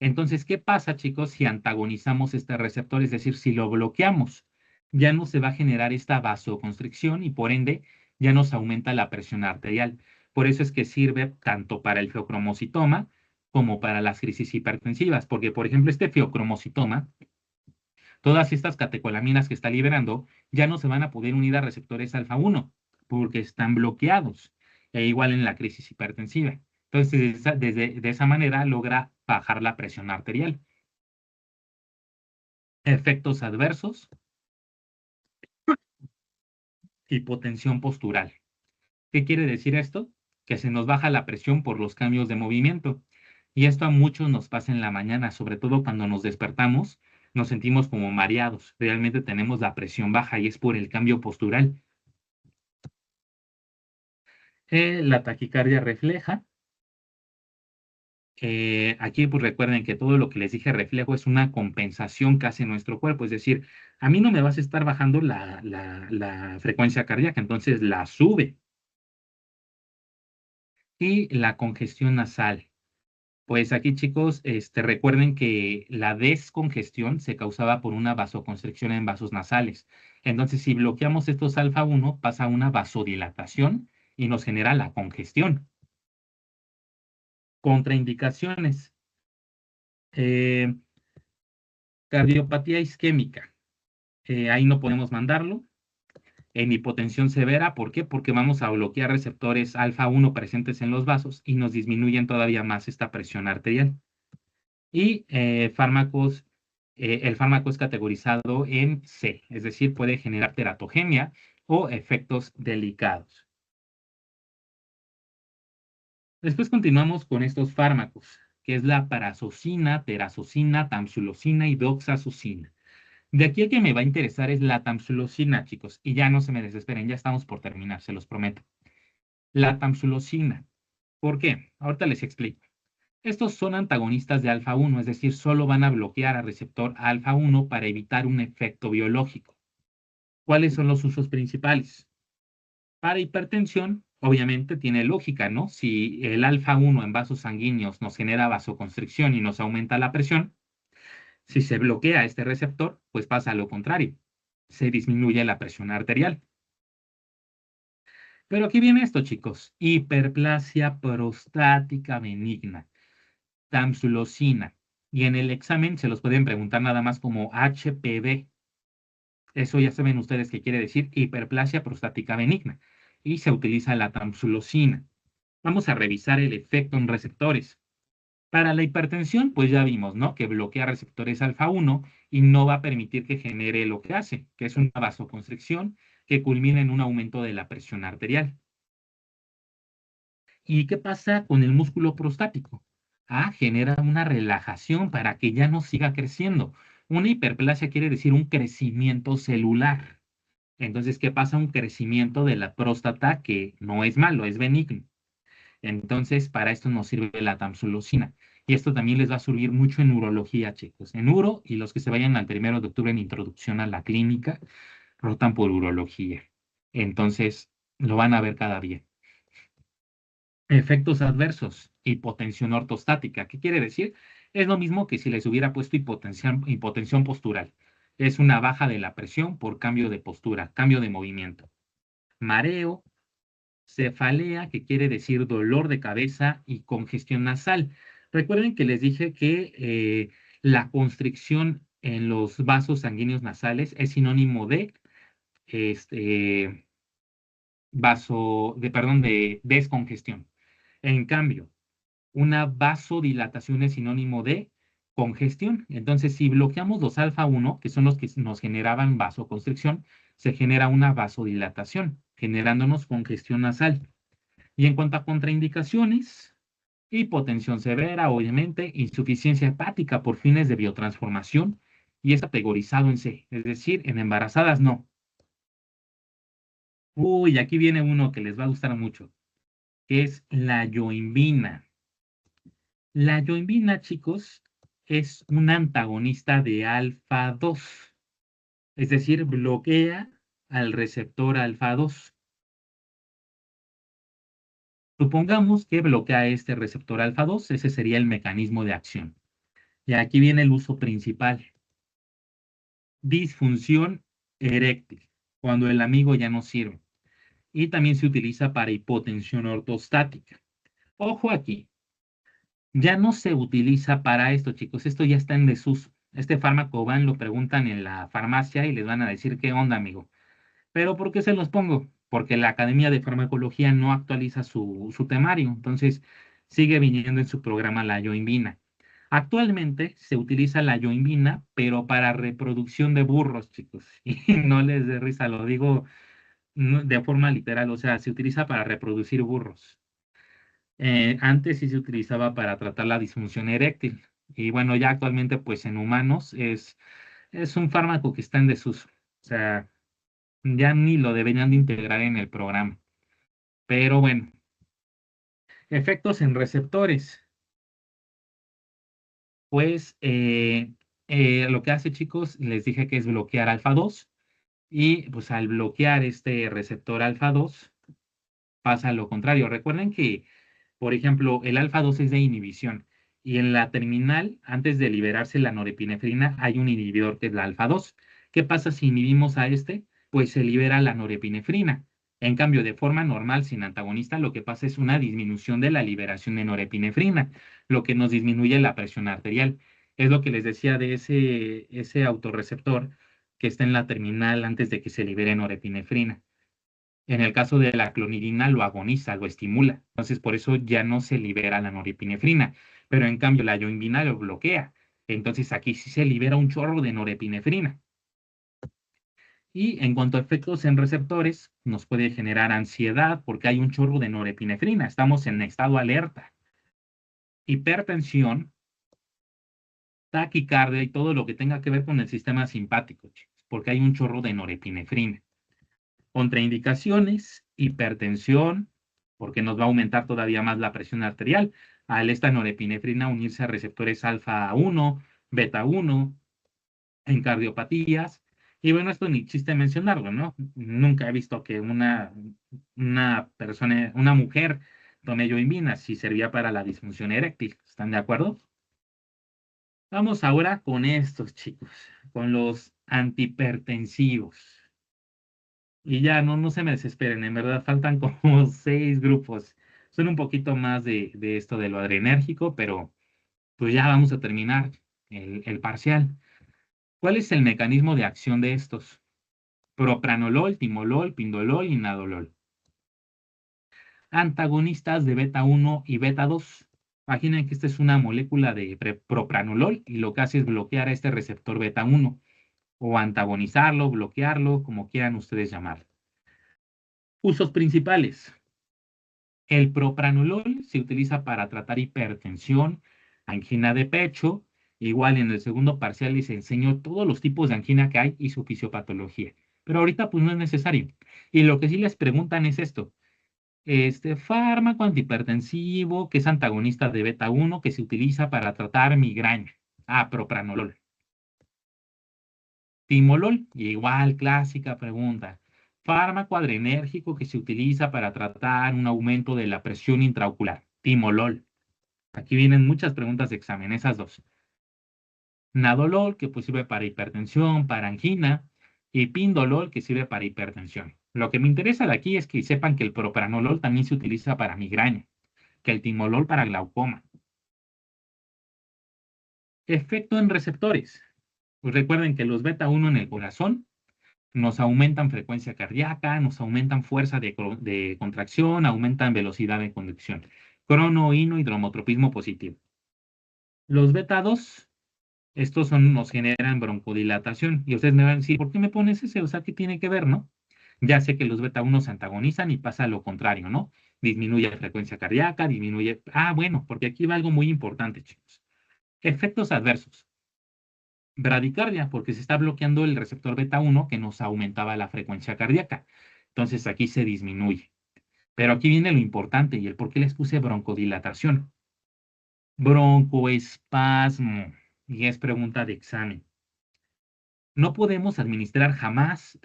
Entonces, ¿qué pasa, chicos, si antagonizamos este receptor? Es decir, si lo bloqueamos, ya no se va a generar esta vasoconstricción y por ende ya nos aumenta la presión arterial. Por eso es que sirve tanto para el feocromocitoma como para las crisis hipertensivas, porque, por ejemplo, este feocromocitoma, todas estas catecolaminas que está liberando ya no se van a poder unir a receptores alfa 1 porque están bloqueados, e igual en la crisis hipertensiva. Entonces, de esa manera logra bajar la presión arterial. Efectos adversos, hipotensión postural. ¿Qué quiere decir esto? Que se nos baja la presión por los cambios de movimiento. Y esto a muchos nos pasa en la mañana, sobre todo cuando nos despertamos, nos sentimos como mareados. Realmente tenemos la presión baja y es por el cambio postural. La taquicardia refleja. Aquí pues recuerden que todo lo que les dije reflejo es una compensación que hace nuestro cuerpo. Es decir, a mí no me vas a estar bajando la frecuencia cardíaca, entonces la sube. Y la congestión nasal. Pues aquí, chicos, recuerden que la descongestión se causaba por una vasoconstricción en vasos nasales. Entonces, si bloqueamos estos alfa 1, pasa una vasodilatación y nos genera la congestión. Contraindicaciones. Cardiopatía isquémica. Ahí no podemos mandarlo. En hipotensión severa, ¿por qué? Porque vamos a bloquear receptores alfa 1 presentes en los vasos y nos disminuyen todavía más esta presión arterial. Y fármacos, el fármaco es categorizado en C, es decir, puede generar teratogenia o efectos delicados. Después continuamos con estos fármacos, que es la parazosina, terazosina, tamsulosina y doxazosina. De aquí el que me va a interesar es la tamsulosina, chicos, y ya no se me desesperen, ya estamos por terminar, se los prometo. La tamsulosina, ¿por qué? Ahorita les explico. Estos son antagonistas de alfa 1, es decir, solo van a bloquear al receptor alfa 1 para evitar un efecto biológico. ¿Cuáles son los usos principales? Para hipertensión, obviamente tiene lógica, ¿no? Si el alfa 1 en vasos sanguíneos nos genera vasoconstricción y nos aumenta la presión, si se bloquea este receptor, pues pasa lo contrario, se disminuye la presión arterial. Pero aquí viene esto, chicos, hiperplasia prostática benigna, tamsulosina. Y en el examen se los pueden preguntar nada más como HPV. Eso ya saben ustedes qué quiere decir hiperplasia prostática benigna. Y se utiliza la tamsulosina. Vamos a revisar el efecto en receptores. Para la hipertensión, pues ya vimos, ¿no? Que bloquea receptores alfa 1 y no va a permitir que genere lo que hace, que es una vasoconstricción que culmina en un aumento de la presión arterial. ¿Y qué pasa con el músculo prostático? Genera una relajación para que ya no siga creciendo. Una hiperplasia quiere decir un crecimiento celular. Entonces, ¿qué pasa? Un crecimiento de la próstata que no es malo, es benigno. Entonces, para esto nos sirve la tamsulosina. Y esto también les va a servir mucho en urología, chicos. En uro, y los que se vayan al 1 de octubre en introducción a la clínica, rotan por urología. Entonces, lo van a ver cada día. Efectos adversos, hipotensión ortostática. ¿Qué quiere decir? Es lo mismo que si les hubiera puesto hipotensión postural. Es una baja de la presión por cambio de postura, cambio de movimiento. Mareo, cefalea, que quiere decir dolor de cabeza, y congestión nasal. Recuerden que les dije que la constricción en los vasos sanguíneos nasales es sinónimo de este, de descongestión. En cambio, una vasodilatación es sinónimo de congestión. Entonces, si bloqueamos los alfa 1, que son los que nos generaban vasoconstricción, se genera una vasodilatación, generándonos congestión nasal. Y en cuanto a contraindicaciones, hipotensión severa, obviamente, insuficiencia hepática por fines de biotransformación, y es categorizado en C, es decir, en embarazadas no. Uy, aquí viene uno que les va a gustar mucho, que es la yoimbina. La yoimbina, chicos, es un antagonista de alfa 2, es decir, bloquea al receptor alfa 2. Supongamos que bloquea este receptor alfa 2, ese sería el mecanismo de acción. Y aquí viene el uso principal. Disfunción eréctil, cuando el amigo ya no sirve. Y también se utiliza para hipotensión ortostática. Ojo aquí, ya no se utiliza para esto, chicos. Esto ya está en desuso. Este fármaco lo preguntan en la farmacia y les van a decir qué onda, amigo. ¿Pero por qué se los pongo? Porque la Academia de Farmacología no actualiza su temario. Entonces, sigue viniendo en su programa la yoimbina. Actualmente se utiliza la yoimbina, pero para reproducción de burros, chicos. Y no les dé risa, lo digo de forma literal. O sea, se utiliza para reproducir burros. Antes sí se utilizaba para tratar la disfunción eréctil. Y bueno, ya actualmente, pues en humanos es un fármaco que está en desuso. O sea, ya ni lo deberían de integrar en el programa. Pero bueno, efectos en receptores. Pues lo que hace, chicos, les dije que es bloquear alfa 2 y pues al bloquear este receptor alfa 2 pasa lo contrario. Recuerden que, por ejemplo, el alfa 2 es de inhibición y en la terminal, antes de liberarse la norepinefrina, hay un inhibidor que es la alfa 2. ¿Qué pasa si inhibimos a este? Pues se libera la norepinefrina. En cambio, de forma normal, sin antagonista, lo que pasa es una disminución de la liberación de norepinefrina, lo que nos disminuye la presión arterial. Es lo que les decía de ese autorreceptor que está en la terminal antes de que se libere norepinefrina. En el caso de la clonidina lo agoniza, lo estimula. Entonces, por eso ya no se libera la norepinefrina. Pero en cambio, la yoimbina lo bloquea. Entonces, aquí sí se libera un chorro de norepinefrina. Y en cuanto a efectos en receptores, nos puede generar ansiedad porque hay un chorro de norepinefrina. Estamos en estado alerta. Hipertensión, taquicardia y todo lo que tenga que ver con el sistema simpático, chicos, porque hay un chorro de norepinefrina. Contraindicaciones, hipertensión, porque nos va a aumentar todavía más la presión arterial, al esta norepinefrina unirse a receptores alfa 1, beta 1, en cardiopatías. Y bueno, esto ni chiste mencionarlo, ¿no? Nunca he visto que una persona, una mujer tome yoimbina si servía para la disfunción eréctil. ¿Están de acuerdo? Vamos ahora con estos, chicos, con los antihipertensivos. Y ya, no se me desesperen, en verdad faltan como 6 grupos. Son un poquito más de esto de lo adrenérgico, pero Pues ya vamos a terminar el parcial. ¿Cuál es el mecanismo de acción de estos? Propranolol, timolol, pindolol y nadolol. Antagonistas de beta 1 y beta 2. Imaginen que esta es una molécula de propranolol y lo que hace es bloquear a este receptor beta 1 o antagonizarlo, bloquearlo, como quieran ustedes llamarlo. Usos principales. El propranolol se utiliza para tratar hipertensión, angina de pecho. Igual en el segundo parcial les enseño todos los tipos de angina que hay y su fisiopatología. Pero ahorita pues no es necesario. Y lo que sí les preguntan es esto. Este fármaco antihipertensivo que es antagonista de beta 1 que se utiliza para tratar migraña. Ah, propranolol. Timolol, igual clásica pregunta. Fármaco adrenérgico que se utiliza para tratar un aumento de la presión intraocular. Timolol. Aquí vienen muchas preguntas de examen, esas dos. Nadolol, que pues sirve para hipertensión, para angina, y pindolol, que sirve para hipertensión. Lo que me interesa de aquí es que sepan que el propranolol también se utiliza para migraña, que el timolol para glaucoma. Efecto en receptores. Pues recuerden que los beta 1 en el corazón nos aumentan frecuencia cardíaca, nos aumentan fuerza de contracción, aumentan velocidad de conducción. Crono, ino y dromotropismo positivo. Los beta 2, nos generan broncodilatación. Y ustedes me van a decir, ¿por qué me pones ese? O sea, ¿qué tiene que ver, no? Ya sé que los beta 1 se antagonizan y pasa lo contrario, ¿no? Disminuye la frecuencia cardíaca, disminuye... Ah, bueno, porque aquí va algo muy importante, chicos. Efectos adversos. Bradicardia, porque se está bloqueando el receptor beta 1 que nos aumentaba la frecuencia cardíaca. Entonces aquí se disminuye. Pero aquí viene lo importante y el por qué les puse broncodilatación. Broncoespasmo. Y es pregunta de examen. No podemos administrar jamás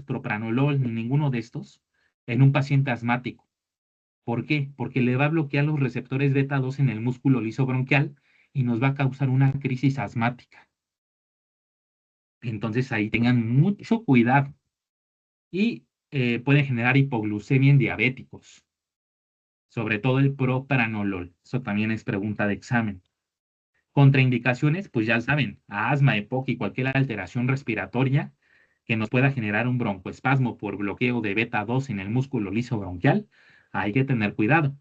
propranolol ni ninguno de estos en un paciente asmático. ¿Por qué? Porque le va a bloquear los receptores beta 2 en el músculo liso bronquial y nos va a causar una crisis asmática. Entonces ahí tengan mucho cuidado y puede generar hipoglucemia en diabéticos, sobre todo el propranolol. Eso también es pregunta de examen. Contraindicaciones, pues ya saben, asma, EPOC y cualquier alteración respiratoria que nos pueda generar un broncoespasmo por bloqueo de beta 2 en el músculo liso bronquial, hay que tener cuidado.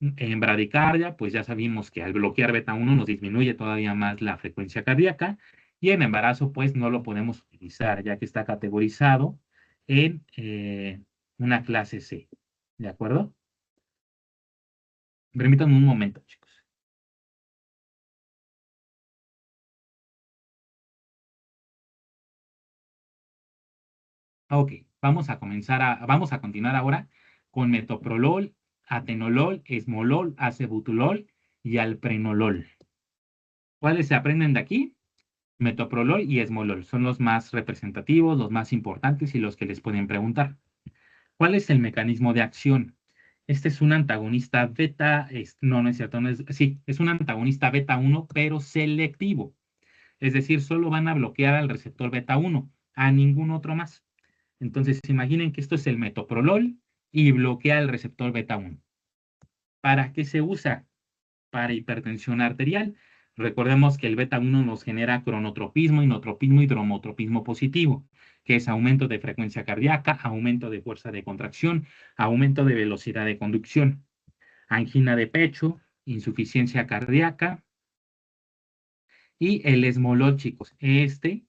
En bradicardia, pues ya sabemos que al bloquear beta 1 nos disminuye todavía más la frecuencia cardíaca y en embarazo, pues no lo podemos utilizar ya que está categorizado en una clase C. ¿De acuerdo? Permítanme un momento, chicos. Ok, vamos a continuar ahora con metoprolol, atenolol, esmolol, acebutolol y alprenolol. ¿Cuáles se aprenden de aquí? Metoprolol y esmolol son los más representativos, los más importantes y los que les pueden preguntar. ¿Cuál es el mecanismo de acción? Este es un antagonista beta, no es cierto, sí, es un antagonista beta 1, pero selectivo. Es decir, solo van a bloquear al receptor beta 1, a ningún otro más. Entonces, imaginen que esto es el metoprolol y bloquea el receptor beta 1. ¿Para qué se usa? Para hipertensión arterial. Recordemos que el beta 1 nos genera cronotropismo, inotropismo y dromotropismo positivo, que es aumento de frecuencia cardíaca, aumento de fuerza de contracción, aumento de velocidad de conducción, angina de pecho, insuficiencia cardíaca y el esmolol, chicos. Este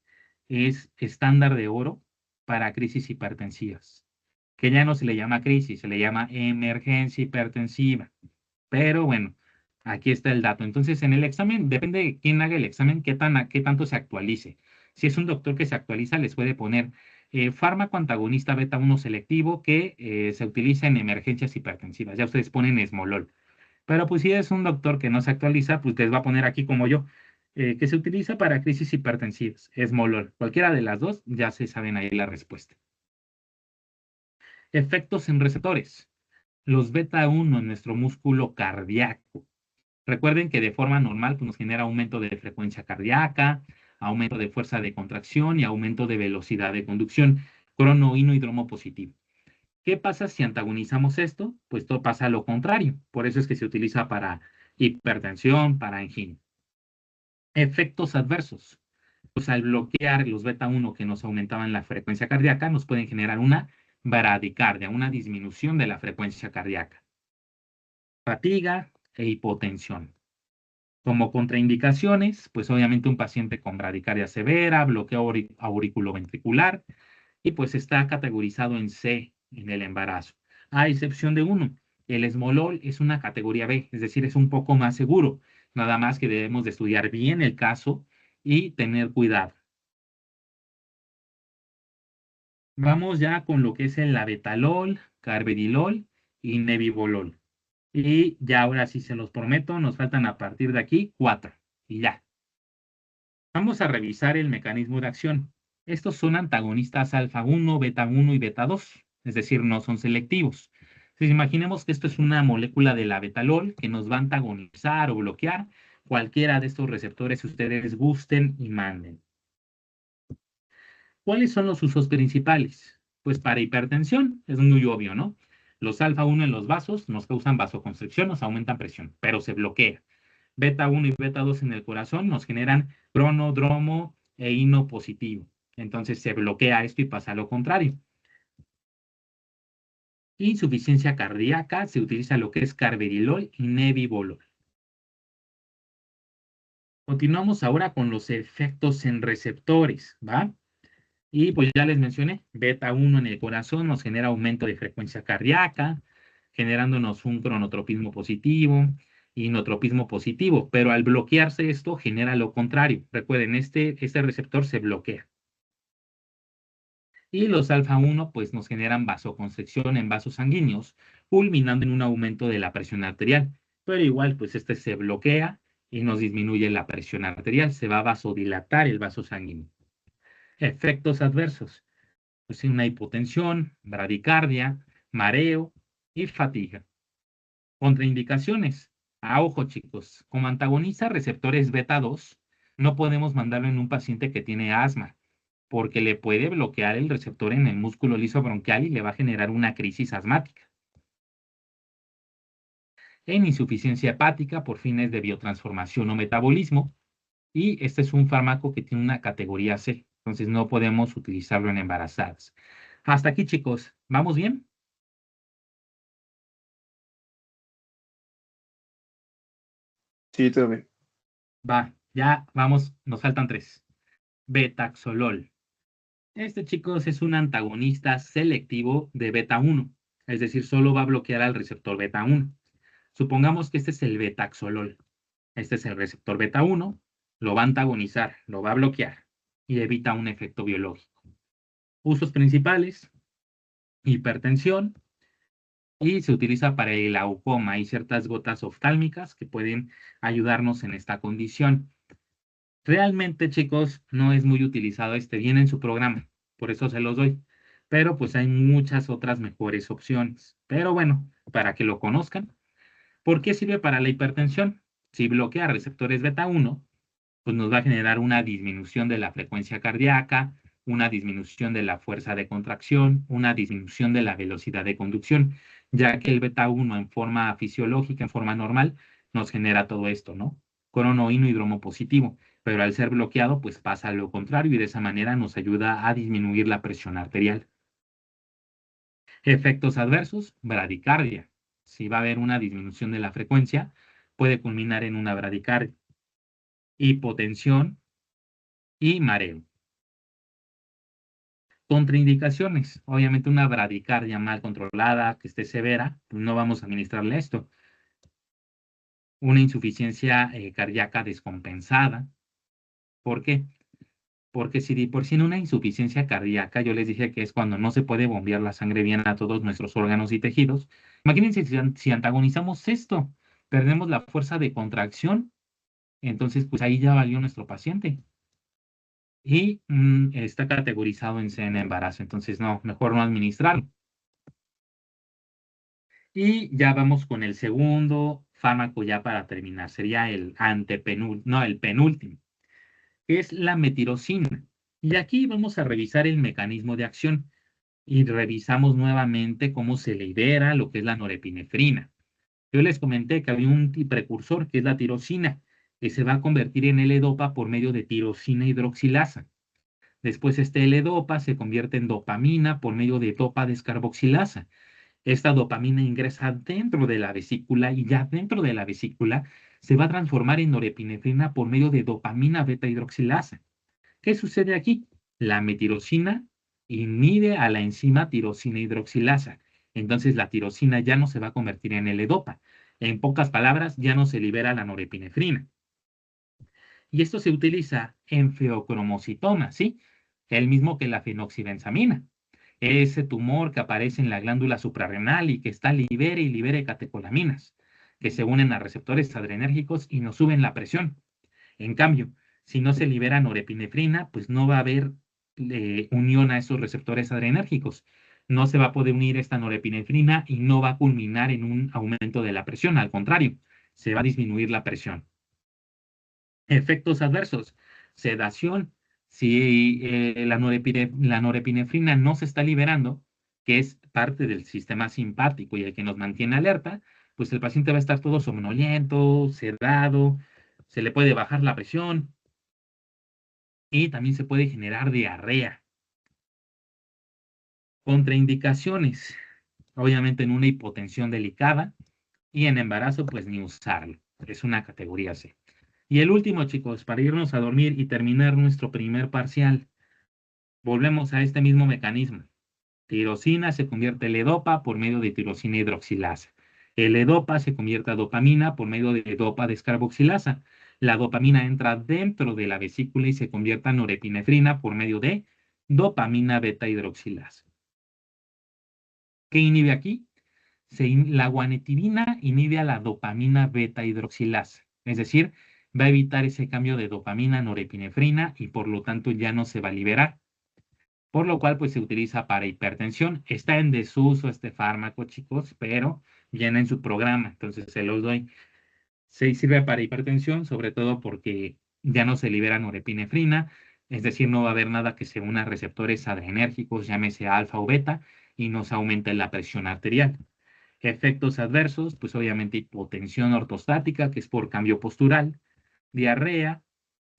es estándar de oro para crisis hipertensivas, que ya no se le llama crisis, se le llama emergencia hipertensiva. Pero bueno, aquí está el dato. Entonces, en el examen, depende de quién haga el examen, qué tanto se actualice. Si es un doctor que se actualiza, les puede poner fármaco antagonista beta 1 selectivo que se utiliza en emergencias hipertensivas. Ya ustedes ponen esmolol. Pero pues si es un doctor que no se actualiza, pues les va a poner aquí como yo, que se utiliza para crisis hipertensivas, esmolol. Cualquiera de las dos, ya se saben ahí la respuesta. Efectos en receptores. Los beta 1 en nuestro músculo cardíaco. Recuerden que de forma normal pues, nos genera aumento de frecuencia cardíaca, aumento de fuerza de contracción y aumento de velocidad de conducción, crono, ino y dromo positivo. ¿Qué pasa si antagonizamos esto? Pues todo pasa lo contrario. Por eso es que se utiliza para hipertensión, para angina. Efectos adversos. Pues al bloquear los beta 1 que nos aumentaban la frecuencia cardíaca, nos pueden generar una bradicardia, una disminución de la frecuencia cardíaca. Fatiga e hipotensión. Como contraindicaciones, pues obviamente un paciente con bradicardia severa, bloqueo auriculoventricular, y pues está categorizado en C en el embarazo, a excepción de uno. El esmolol es una categoría B, es decir, es un poco más seguro, nada más que debemos de estudiar bien el caso y tener cuidado. Vamos ya con lo que es el labetalol, carvedilol y nebivolol. Y ya ahora sí se los prometo, nos faltan a partir de aquí 4. Y ya. Vamos a revisar el mecanismo de acción. Estos son antagonistas alfa 1, beta 1 y beta 2, es decir, no son selectivos. Entonces, imaginemos que esto es una molécula de labetalol que nos va a antagonizar o bloquear cualquiera de estos receptores que ustedes gusten y manden. ¿Cuáles son los usos principales? Pues para hipertensión es muy obvio, ¿no? Los alfa 1 en los vasos nos causan vasoconstricción, nos aumentan presión, pero se bloquea. Beta 1 y beta 2 en el corazón nos generan cronodromo e hino positivo. Entonces se bloquea esto y pasa lo contrario. Insuficiencia cardíaca, se utiliza lo que es carvedilol y nebivolol. Continuamos ahora con los efectos en receptores, ¿va? Y pues ya les mencioné, beta 1 en el corazón nos genera aumento de frecuencia cardíaca, generándonos un cronotropismo positivo y inotropismo positivo, pero al bloquearse esto genera lo contrario. Recuerden, este receptor se bloquea. Y los alfa 1 pues nos generan vasoconstricción en vasos sanguíneos, culminando en un aumento de la presión arterial. Pero igual pues este se bloquea y nos disminuye la presión arterial, se va a vasodilatar el vaso sanguíneo. Efectos adversos. Pues una hipotensión, bradicardia, mareo y fatiga. Contraindicaciones. A ojo, chicos, como antagoniza receptores beta 2, no podemos mandarlo en un paciente que tiene asma, porque le puede bloquear el receptor en el músculo liso bronquial y le va a generar una crisis asmática. En insuficiencia hepática por fines de biotransformación o metabolismo, y este es un fármaco que tiene una categoría C, entonces no podemos utilizarlo en embarazadas. Hasta aquí, chicos. ¿Vamos bien? Sí, todo bien. Va, ya vamos, nos faltan 3. Betaxolol. Este, chicos, es un antagonista selectivo de beta 1, es decir, solo va a bloquear al receptor beta 1. Supongamos que este es el betaxolol. Este es el receptor beta 1, lo va a antagonizar, lo va a bloquear y evita un efecto biológico. Usos principales, hipertensión, y se utiliza para el glaucoma. Hay ciertas gotas oftálmicas que pueden ayudarnos en esta condición. Realmente, chicos, no es muy utilizado viene en su programa, por eso se los doy. Pero pues hay muchas otras mejores opciones. Pero bueno, para que lo conozcan. ¿Por qué sirve para la hipertensión? Si bloquea receptores beta 1, pues nos va a generar una disminución de la frecuencia cardíaca, una disminución de la fuerza de contracción, una disminución de la velocidad de conducción, ya que el beta 1 en forma fisiológica, en forma normal, nos genera todo esto, ¿no? Cronoíno hidromo positivo, pero al ser bloqueado, pues pasa lo contrario y de esa manera nos ayuda a disminuir la presión arterial. Efectos adversos, bradicardia. Si va a haber una disminución de la frecuencia, puede culminar en una bradicardia. Hipotensión y mareo. Contraindicaciones. Obviamente una bradicardia mal controlada, que esté severa, pues no vamos a administrarle esto. Una insuficiencia cardíaca descompensada. ¿Por qué? Porque si de por sí en una insuficiencia cardíaca, yo les dije que es cuando no se puede bombear la sangre bien a todos nuestros órganos y tejidos. Imagínense si antagonizamos esto, perdemos la fuerza de contracción, entonces pues ahí ya valió nuestro paciente. Y está categorizado en embarazo, entonces no, mejor no administrarlo. Y ya vamos con el segundo fármaco ya para terminar, sería el el penúltimo, que es la metirosina. Y aquí vamos a revisar el mecanismo de acción y revisamos nuevamente cómo se libera lo que es la norepinefrina. Yo les comenté que había un precursor que es la tirosina, que se va a convertir en L-Dopa por medio de tirosina hidroxilasa. Después este L-Dopa se convierte en dopamina por medio de dopa descarboxilasa. Esta dopamina ingresa dentro de la vesícula y ya dentro de la vesícula se va a transformar en norepinefrina por medio de dopamina beta hidroxilasa. ¿Qué sucede aquí? La metirosina inhibe a la enzima tirosina hidroxilasa. Entonces la tirosina ya no se va a convertir en L-Dopa. En pocas palabras, ya no se libera la norepinefrina. Y esto se utiliza en feocromocitoma, ¿sí? El mismo que la fenoxibenzamina. Ese tumor que aparece en la glándula suprarrenal y que está libere y libere catecolaminas, que se unen a receptores adrenérgicos y nos suben la presión. En cambio, si no se libera norepinefrina, pues no va a haber unión a esos receptores adrenérgicos. No se va a poder unir esta norepinefrina y no va a culminar en un aumento de la presión. Al contrario, se va a disminuir la presión. Efectos adversos. Sedación. Si la norepinefrina no se está liberando, que es parte del sistema simpático y el que nos mantiene alerta, pues el paciente va a estar todo somnoliento, sedado, se le puede bajar la presión y también se puede generar diarrea. Contraindicaciones. Obviamente en una hipotensión delicada y en embarazo, pues ni usarlo. Es una categoría C. Y el último, chicos, para irnos a dormir y terminar nuestro primer parcial, volvemos a este mismo mecanismo. Tirosina se convierte en L-Dopa por medio de tirosina hidroxilasa. El L-Dopa se convierte a dopamina por medio de dopa descarboxilasa. La dopamina entra dentro de la vesícula y se convierte en norepinefrina por medio de dopamina beta hidroxilasa. ¿Qué inhibe aquí? La guanetidina inhibe a la dopamina beta hidroxilasa. Es decir, va a evitar ese cambio de dopamina a norepinefrina y por lo tanto ya no se va a liberar. Por lo cual, pues se utiliza para hipertensión. Está en desuso este fármaco, chicos, pero viene en su programa, entonces se los doy. Se sirve para hipertensión, sobre todo porque ya no se libera norepinefrina, es decir, no va a haber nada que se una a receptores adrenérgicos, llámese alfa o beta, y nos aumente la presión arterial. Efectos adversos, pues obviamente hipotensión ortostática, que es por cambio postural, diarrea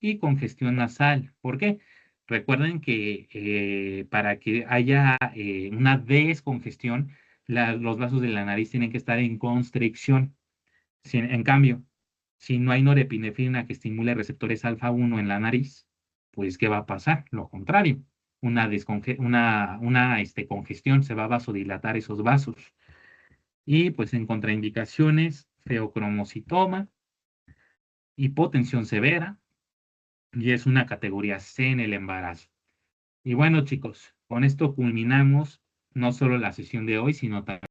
y congestión nasal. ¿Por qué? Recuerden que para que haya una descongestión, los vasos de la nariz tienen que estar en constricción. En cambio, si no hay norepinefrina que estimule receptores alfa 1 en la nariz, pues ¿qué va a pasar? Lo contrario, una congestión, se va a vasodilatar esos vasos. Y pues en contraindicaciones, feocromocitoma, hipotensión severa, y es una categoría C en el embarazo. Y bueno, chicos, con esto culminamos no solo la sesión de hoy, sino también